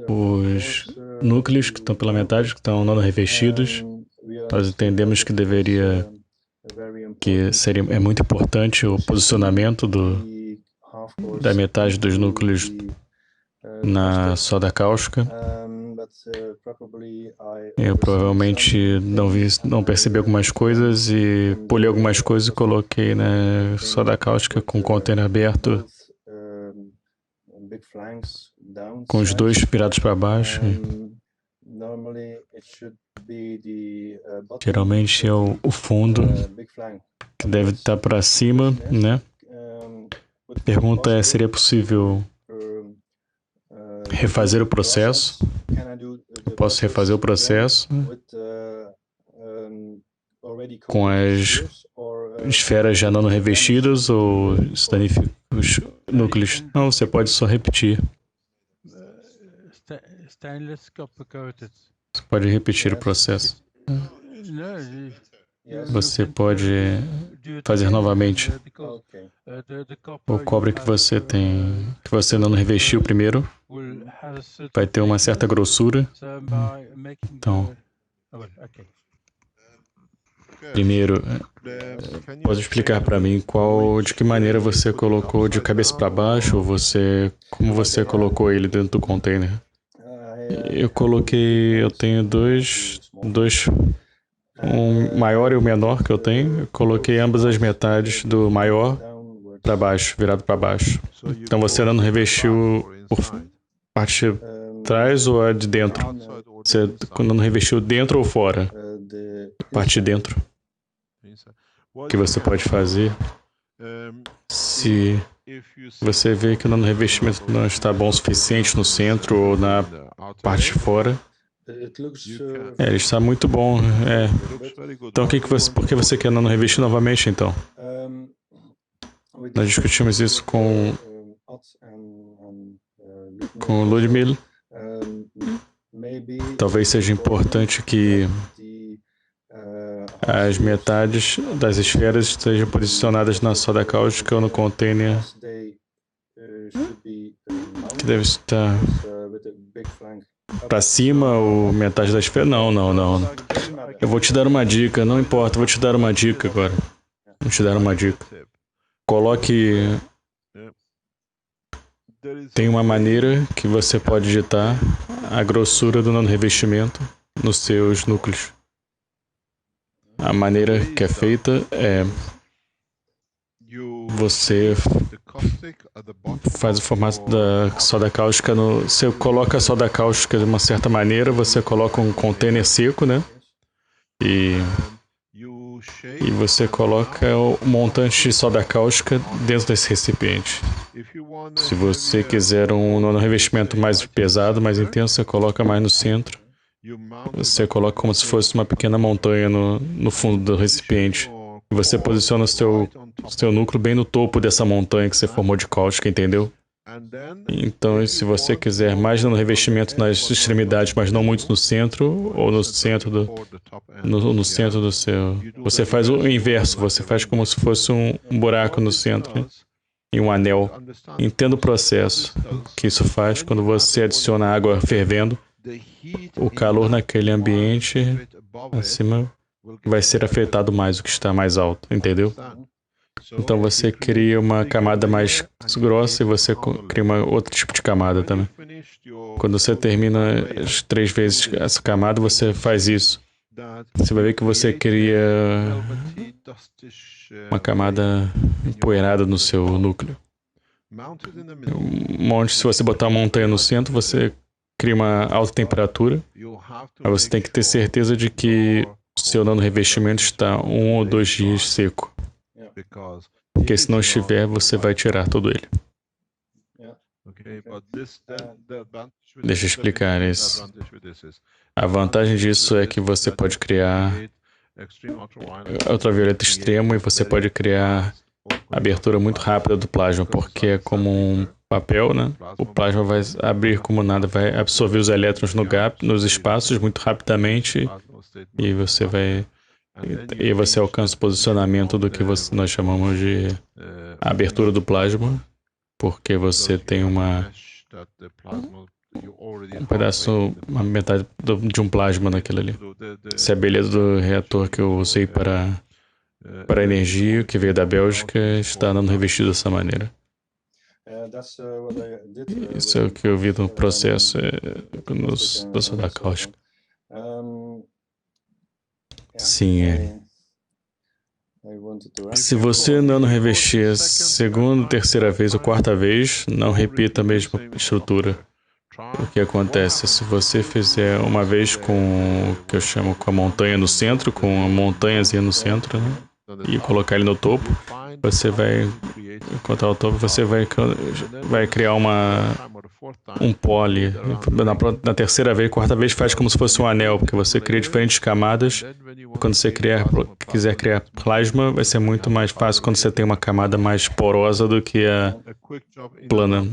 os núcleos que estão pela metade, que estão nano-revestidos. Nós entendemos que é muito importante o posicionamento da metade dos núcleos na soda cáustica. Eu provavelmente não percebi algumas coisas e pulei algumas coisas e coloquei na soda cáustica com o container aberto, com os dois virados para baixo. Geralmente é o fundo que deve estar para cima, né? A pergunta é, seria possível refazer o processo? Eu posso refazer o processo com as esferas já não revestidas ou isso danifica os núcleos? Não, você pode só repetir. Você pode repetir o processo. Você pode fazer novamente. O cobre que você não revestiu primeiro, vai ter uma certa grossura. Então, primeiro, pode explicar para mim de que maneira você colocou de cabeça para baixo, ou como você colocou ele dentro do container? Eu tenho dois, um maior e o menor que eu tenho. Eu coloquei ambas as metades do maior para baixo, virado para baixo. Então você não revestiu por parte de trás ou a de dentro? Você não revestiu dentro ou fora? Parte de dentro. O que você pode fazer? Se você vê que o revestimento não está bom o suficiente no centro ou na parte de fora, ele está muito bom. Então, por que você quer não revestir novamente, então? Nós discutimos isso com o Ludmilla. Talvez seja importante que as metades das esferas estejam posicionadas na soda cáustica ou no container que deve estar para cima ou metade da esfera. Não. Eu vou te dar uma dica, não importa, vou te dar uma dica agora. Vou te dar uma dica. Tem uma maneira que você pode digitar a grossura do nano-revestimento nos seus núcleos. A maneira que é feita é você faz o formato da soda cáustica você coloca a soda cáustica de uma certa maneira, você coloca um container seco, né? E você coloca o montante de soda cáustica dentro desse recipiente. Se você quiser um nano-revestimento mais pesado, mais intenso, você coloca mais no centro. Você coloca como se fosse uma pequena montanha no fundo do recipiente. E você posiciona o seu núcleo bem no topo dessa montanha que você formou de cáustica, entendeu? Então, se você quiser mais no revestimento nas extremidades, mas não muito no centro, ou no centro do seu... Você faz o inverso, você faz como se fosse um buraco no centro, e um anel. Entenda o processo que isso faz quando você adiciona água fervendo. O calor naquele ambiente acima vai ser afetado mais o que está mais alto, entendeu? Então você cria uma camada mais grossa e você cria outro tipo de camada também. Quando você termina as 3 vezes essa camada, você faz isso. Você vai ver que você cria uma camada empoeirada no seu núcleo. Se você botar uma montanha no centro, você cria uma alta temperatura. Mas você tem que ter certeza de que o seu nanorevestimento está 1 ou 2 dias seco. Porque se não estiver, você vai tirar todo ele. Deixa eu explicar isso. A vantagem disso é que você pode criar ultravioleta extremo e você pode criar abertura muito rápida do plasma, porque é como um papel, né? O plasma vai abrir como nada, vai absorver os elétrons no gap, nos espaços muito rapidamente e você alcança o posicionamento do que nós chamamos de abertura do plasma, porque você tem um pedaço, uma metade de um plasma naquilo ali. Essa é a beleza do reator que eu usei para energia, que veio da Bélgica, está dando revestido dessa maneira. Isso é o que eu vi no processo da soda cáustica. Sim, Se você não revestir a segunda, terceira vez ou quarta vez, não repita a mesma estrutura. O que acontece? Se você fizer uma vez com o que eu chamo com a montanha no centro, com uma montanhazinha no centro, né? E colocar ele no topo, você vai encontrar o topo, você vai criar um poly. Na terceira vez, quarta vez, faz como se fosse um anel, porque você cria diferentes camadas. Quando você quiser criar plasma, vai ser muito mais fácil quando você tem uma camada mais porosa do que a plana.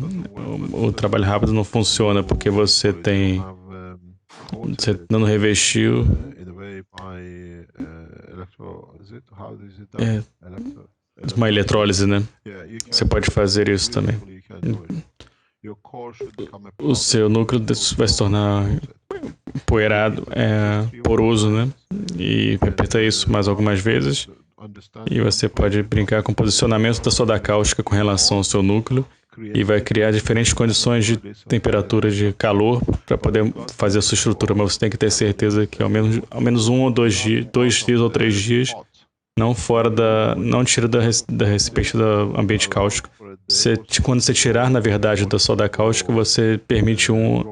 O trabalho rápido não funciona, porque você não revestiu. Uma eletrólise, né? Você pode fazer isso também. O seu núcleo vai se tornar empoeirado, poroso, né? E repita isso mais algumas vezes. E você pode brincar com o posicionamento da soda cáustica com relação ao seu núcleo. E vai criar diferentes condições de temperatura, de calor, para poder fazer a sua estrutura. Mas você tem que ter certeza que ao menos 1 ou 2 dias, 2 dias ou 3 dias, não tira da recipiente do ambiente cáustico. Quando você tirar, na verdade, da soda cáustica, você permite 1,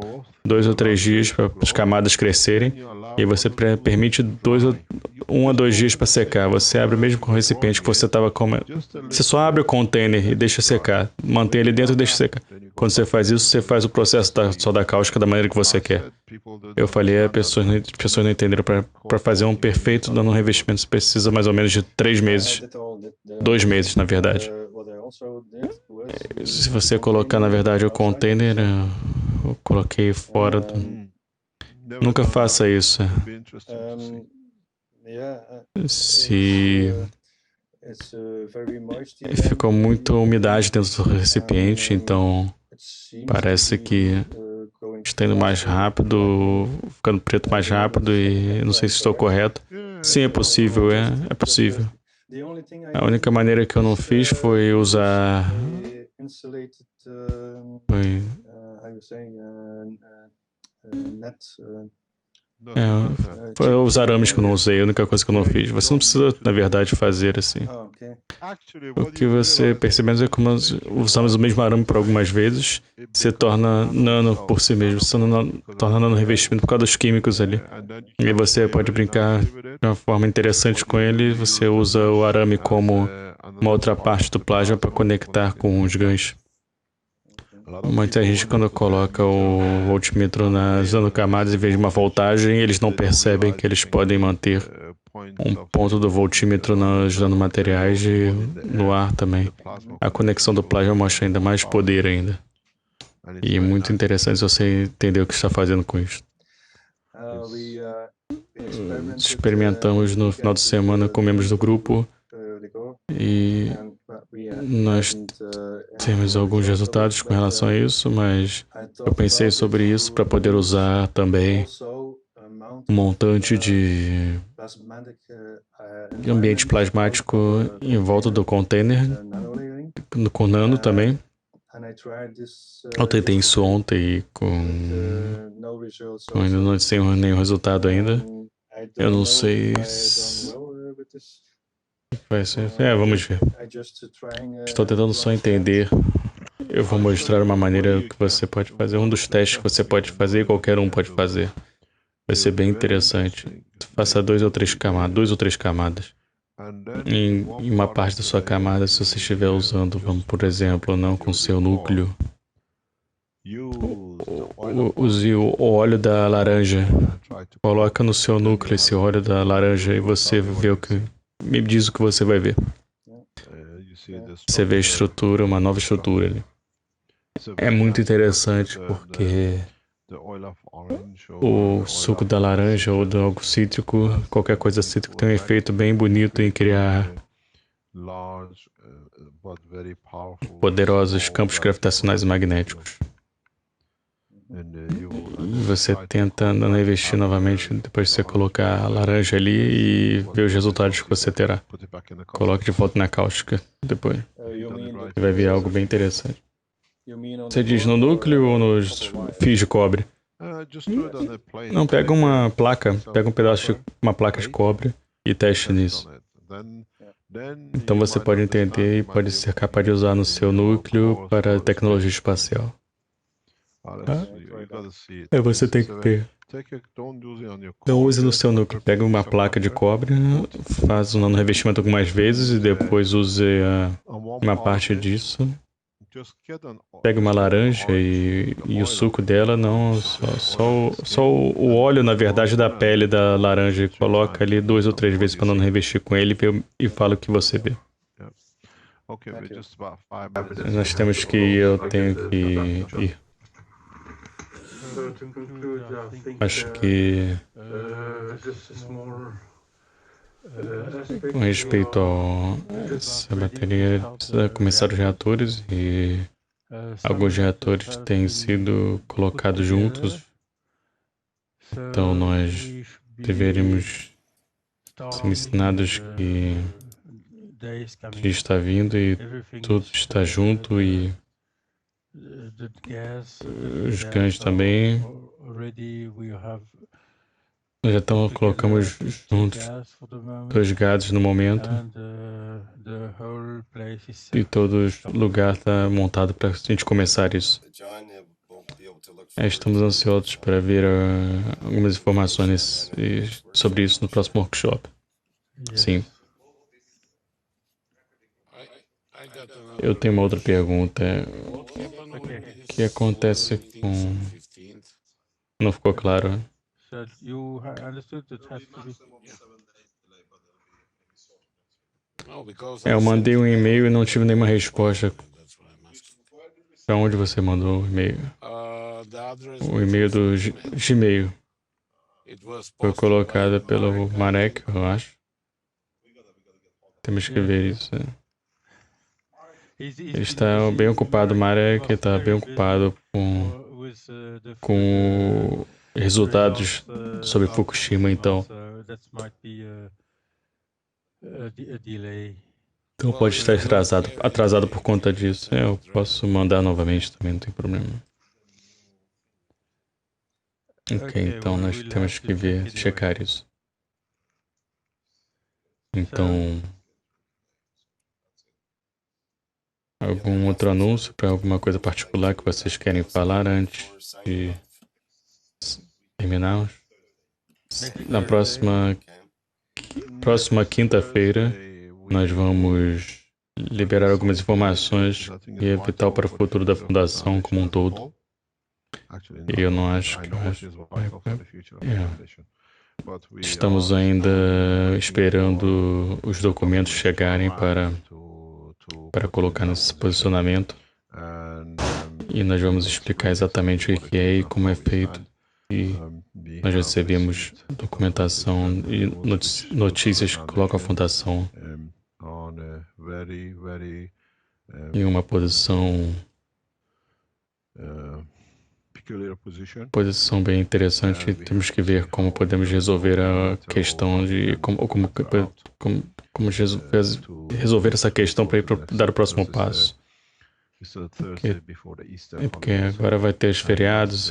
2 ou 3 dias para as camadas crescerem. E você permite 1 a 2 dias para secar. Você abre mesmo com o recipiente que você estava comendo. Você só abre o container e deixa secar. Mantém ele dentro e deixa secar. Quando você faz isso, você faz o processo da soda cáustica da maneira que você quer. Eu falei, as pessoas não entenderam. Para fazer um perfeito dano revestimento, você precisa mais ou menos de 3 meses. 2 meses, na verdade. Se você colocar, na verdade, o container, eu coloquei fora do... Nunca faça isso. Se ficou muita umidade dentro do recipiente, então parece que está indo mais rápido, ficando preto mais rápido e não sei se estou correto. Sim, é possível, é possível. A única maneira que eu não fiz foi usar... Foi os arames que eu não usei, a única coisa que eu não fiz. Você não precisa, na verdade, fazer assim. O que você percebendo é que nós usamos o mesmo arame por algumas vezes, você torna nano por si mesmo, você torna nano revestimento por causa dos químicos ali. E você pode brincar de uma forma interessante com ele, você usa o arame como uma outra parte do plasma para conectar com os ganchos. Muita gente, quando coloca o voltímetro nas nanocamadas, em vez de uma voltagem, eles não percebem que eles podem manter um ponto do voltímetro nos nanomateriais e no ar também. A conexão do plasma mostra ainda mais poder ainda. E é muito interessante você entender o que está fazendo com isso. Experimentamos no final de semana com membros do grupo e nós temos alguns resultados com relação a isso, mas eu pensei sobre isso para poder usar também um montante de ambiente plasmático em volta do container, com nano também. Eu tentei isso ontem com ainda não sem nenhum resultado ainda. Eu não sei se vai ser. Vamos ver. Estou tentando só entender. Eu vou mostrar uma maneira que você pode fazer. Um dos testes que você pode fazer e qualquer um pode fazer. Vai ser bem interessante. Faça duas ou três camadas. Em uma parte da sua camada, se você estiver usando, vamos por exemplo, não com seu núcleo, use o óleo da laranja. Coloca no seu núcleo esse óleo da laranja e você vê o que... Me diz o que você vai ver. Você vê a estrutura, uma nova estrutura ali. É muito interessante porque o suco da laranja ou de algo cítrico, qualquer coisa cítrica, tem um efeito bem bonito em criar poderosos campos gravitacionais e magnéticos. E você tenta não investir novamente depois de você colocar a laranja ali e ver os resultados que você terá. Coloque de volta na cáustica depois. Você vai ver algo bem interessante. Você diz no núcleo ou nos fios de cobre? Não, pega uma placa, pega um pedaço de uma placa de cobre e teste nisso. Então você pode entender e pode ser capaz de usar no seu núcleo para tecnologia espacial. Você tem que ver. Não use no seu núcleo. Pega uma placa de cobre, faz um nano-revestimento algumas vezes e depois use uma parte disso. Pega uma laranja e o suco dela, não, só o óleo, na verdade, da pele da laranja e coloca ali 2 ou 3 vezes para não revestir com ele e fala o que você vê. Nós temos que ir, eu tenho que ir. Acho que com respeito a essa bateria, precisa começar os reatores e alguns reatores têm sido colocados juntos. Então nós deveríamos ser ensinados que está vindo e tudo está junto e os cães também. Nós já colocamos juntos 2 gados no momento e todo lugar está montado para a gente começar isso. Estamos ansiosos para ver algumas informações sobre isso no próximo workshop. Sim. Eu tenho uma outra pergunta. O que acontece com... Não ficou claro? Eu mandei um e-mail e não tive nenhuma resposta. Para onde você mandou o e-mail? O e-mail do Gmail. Foi colocado pelo Marek, eu acho. Temos que ver isso. Ele está bem ocupado, o Marek está bem ocupado com resultados sobre Fukushima, então. Então pode estar atrasado por conta disso. Eu posso mandar novamente também, não tem problema. Ok, então nós temos que ver, checar isso. Então, algum outro anúncio para alguma coisa particular que vocês querem falar antes de terminarmos? Na próxima quinta-feira, nós vamos liberar algumas informações que é vital para o futuro da Fundação como um todo. E eu não acho que... Estamos ainda esperando os documentos chegarem para colocar nesse posicionamento. E nós vamos explicar exatamente o que é e como é feito. E nós recebemos documentação e notícias que colocam a Fundação em uma posição posição bem interessante. Temos que ver como podemos resolver a questão de como resolver essa questão para ir dar o próximo passo. Porque agora vai ter os feriados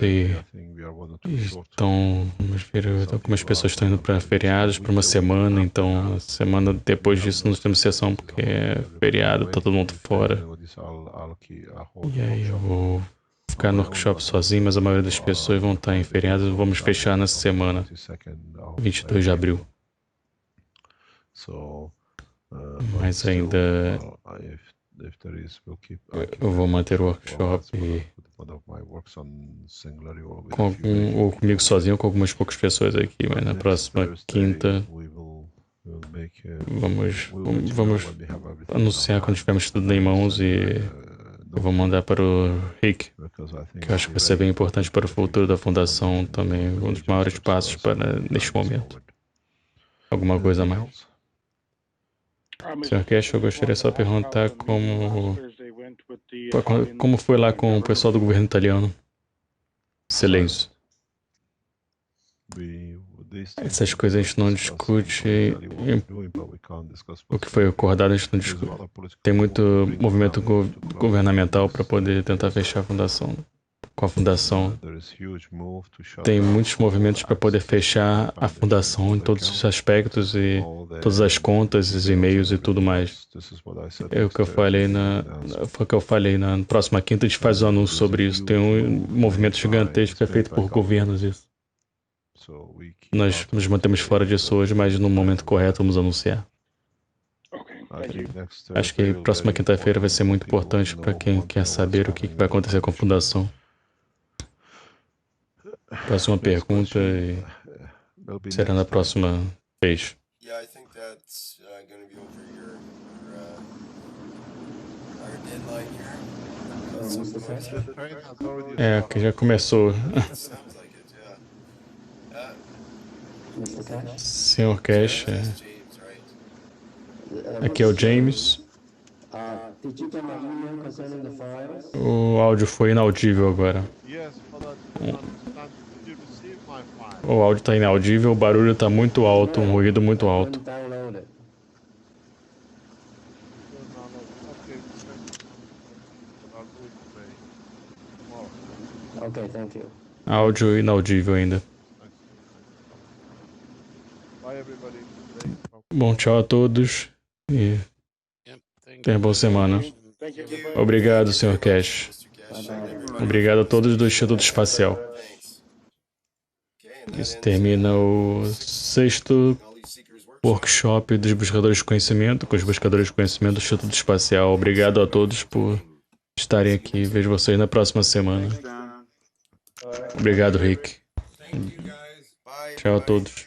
então vamos ver, algumas pessoas estão indo para feriados por uma semana, então a semana depois disso nós temos sessão porque é feriado, tá todo mundo fora. E aí eu vou ficar no workshop sozinho, mas a maioria das pessoas vão estar em feriados. Vamos fechar nessa semana, 22 de abril. Mas ainda eu vou manter o workshop ou comigo sozinho ou com algumas poucas pessoas aqui, mas na próxima quinta vamos anunciar quando tivermos tudo em mãos e eu vou mandar para o Rick, que eu acho que vai ser bem importante para o futuro da fundação também, um dos maiores passos para neste momento. Alguma coisa a mais? Sr. Cash, eu gostaria só de perguntar como foi lá com o pessoal do governo italiano. Silêncio. Essas coisas a gente não discute. O que foi acordado a gente não discute. Tem muito movimento governamental para poder tentar fechar a fundação. Com a fundação. Tem muitos movimentos para poder fechar a fundação em todos os aspectos e todas as contas, os e-mails e tudo mais. É o que eu falei na próxima quinta, a gente faz um anúncio sobre isso. Tem um movimento gigantesco que é feito por governos isso. Nós nos mantemos fora disso hoje, mas no momento correto vamos anunciar. Acho que próxima quinta-feira vai ser muito importante para quem quer saber o que vai acontecer com a fundação. Próxima pergunta e será na próxima vez. É, que já começou. Sr. Cash, aqui é o James. O áudio foi inaudível agora. O áudio está inaudível, o barulho está muito alto, um ruído muito alto. Áudio inaudível ainda. Bom, tchau a todos e tenha boa semana. Obrigado, Sr. Cash. Obrigado a todos do Instituto Espacial. Isso termina o 6º workshop dos buscadores de conhecimento, com os buscadores de conhecimento do Instituto Espacial. Obrigado a todos por estarem aqui. Vejo vocês na próxima semana. Obrigado, Rick. Tchau a todos.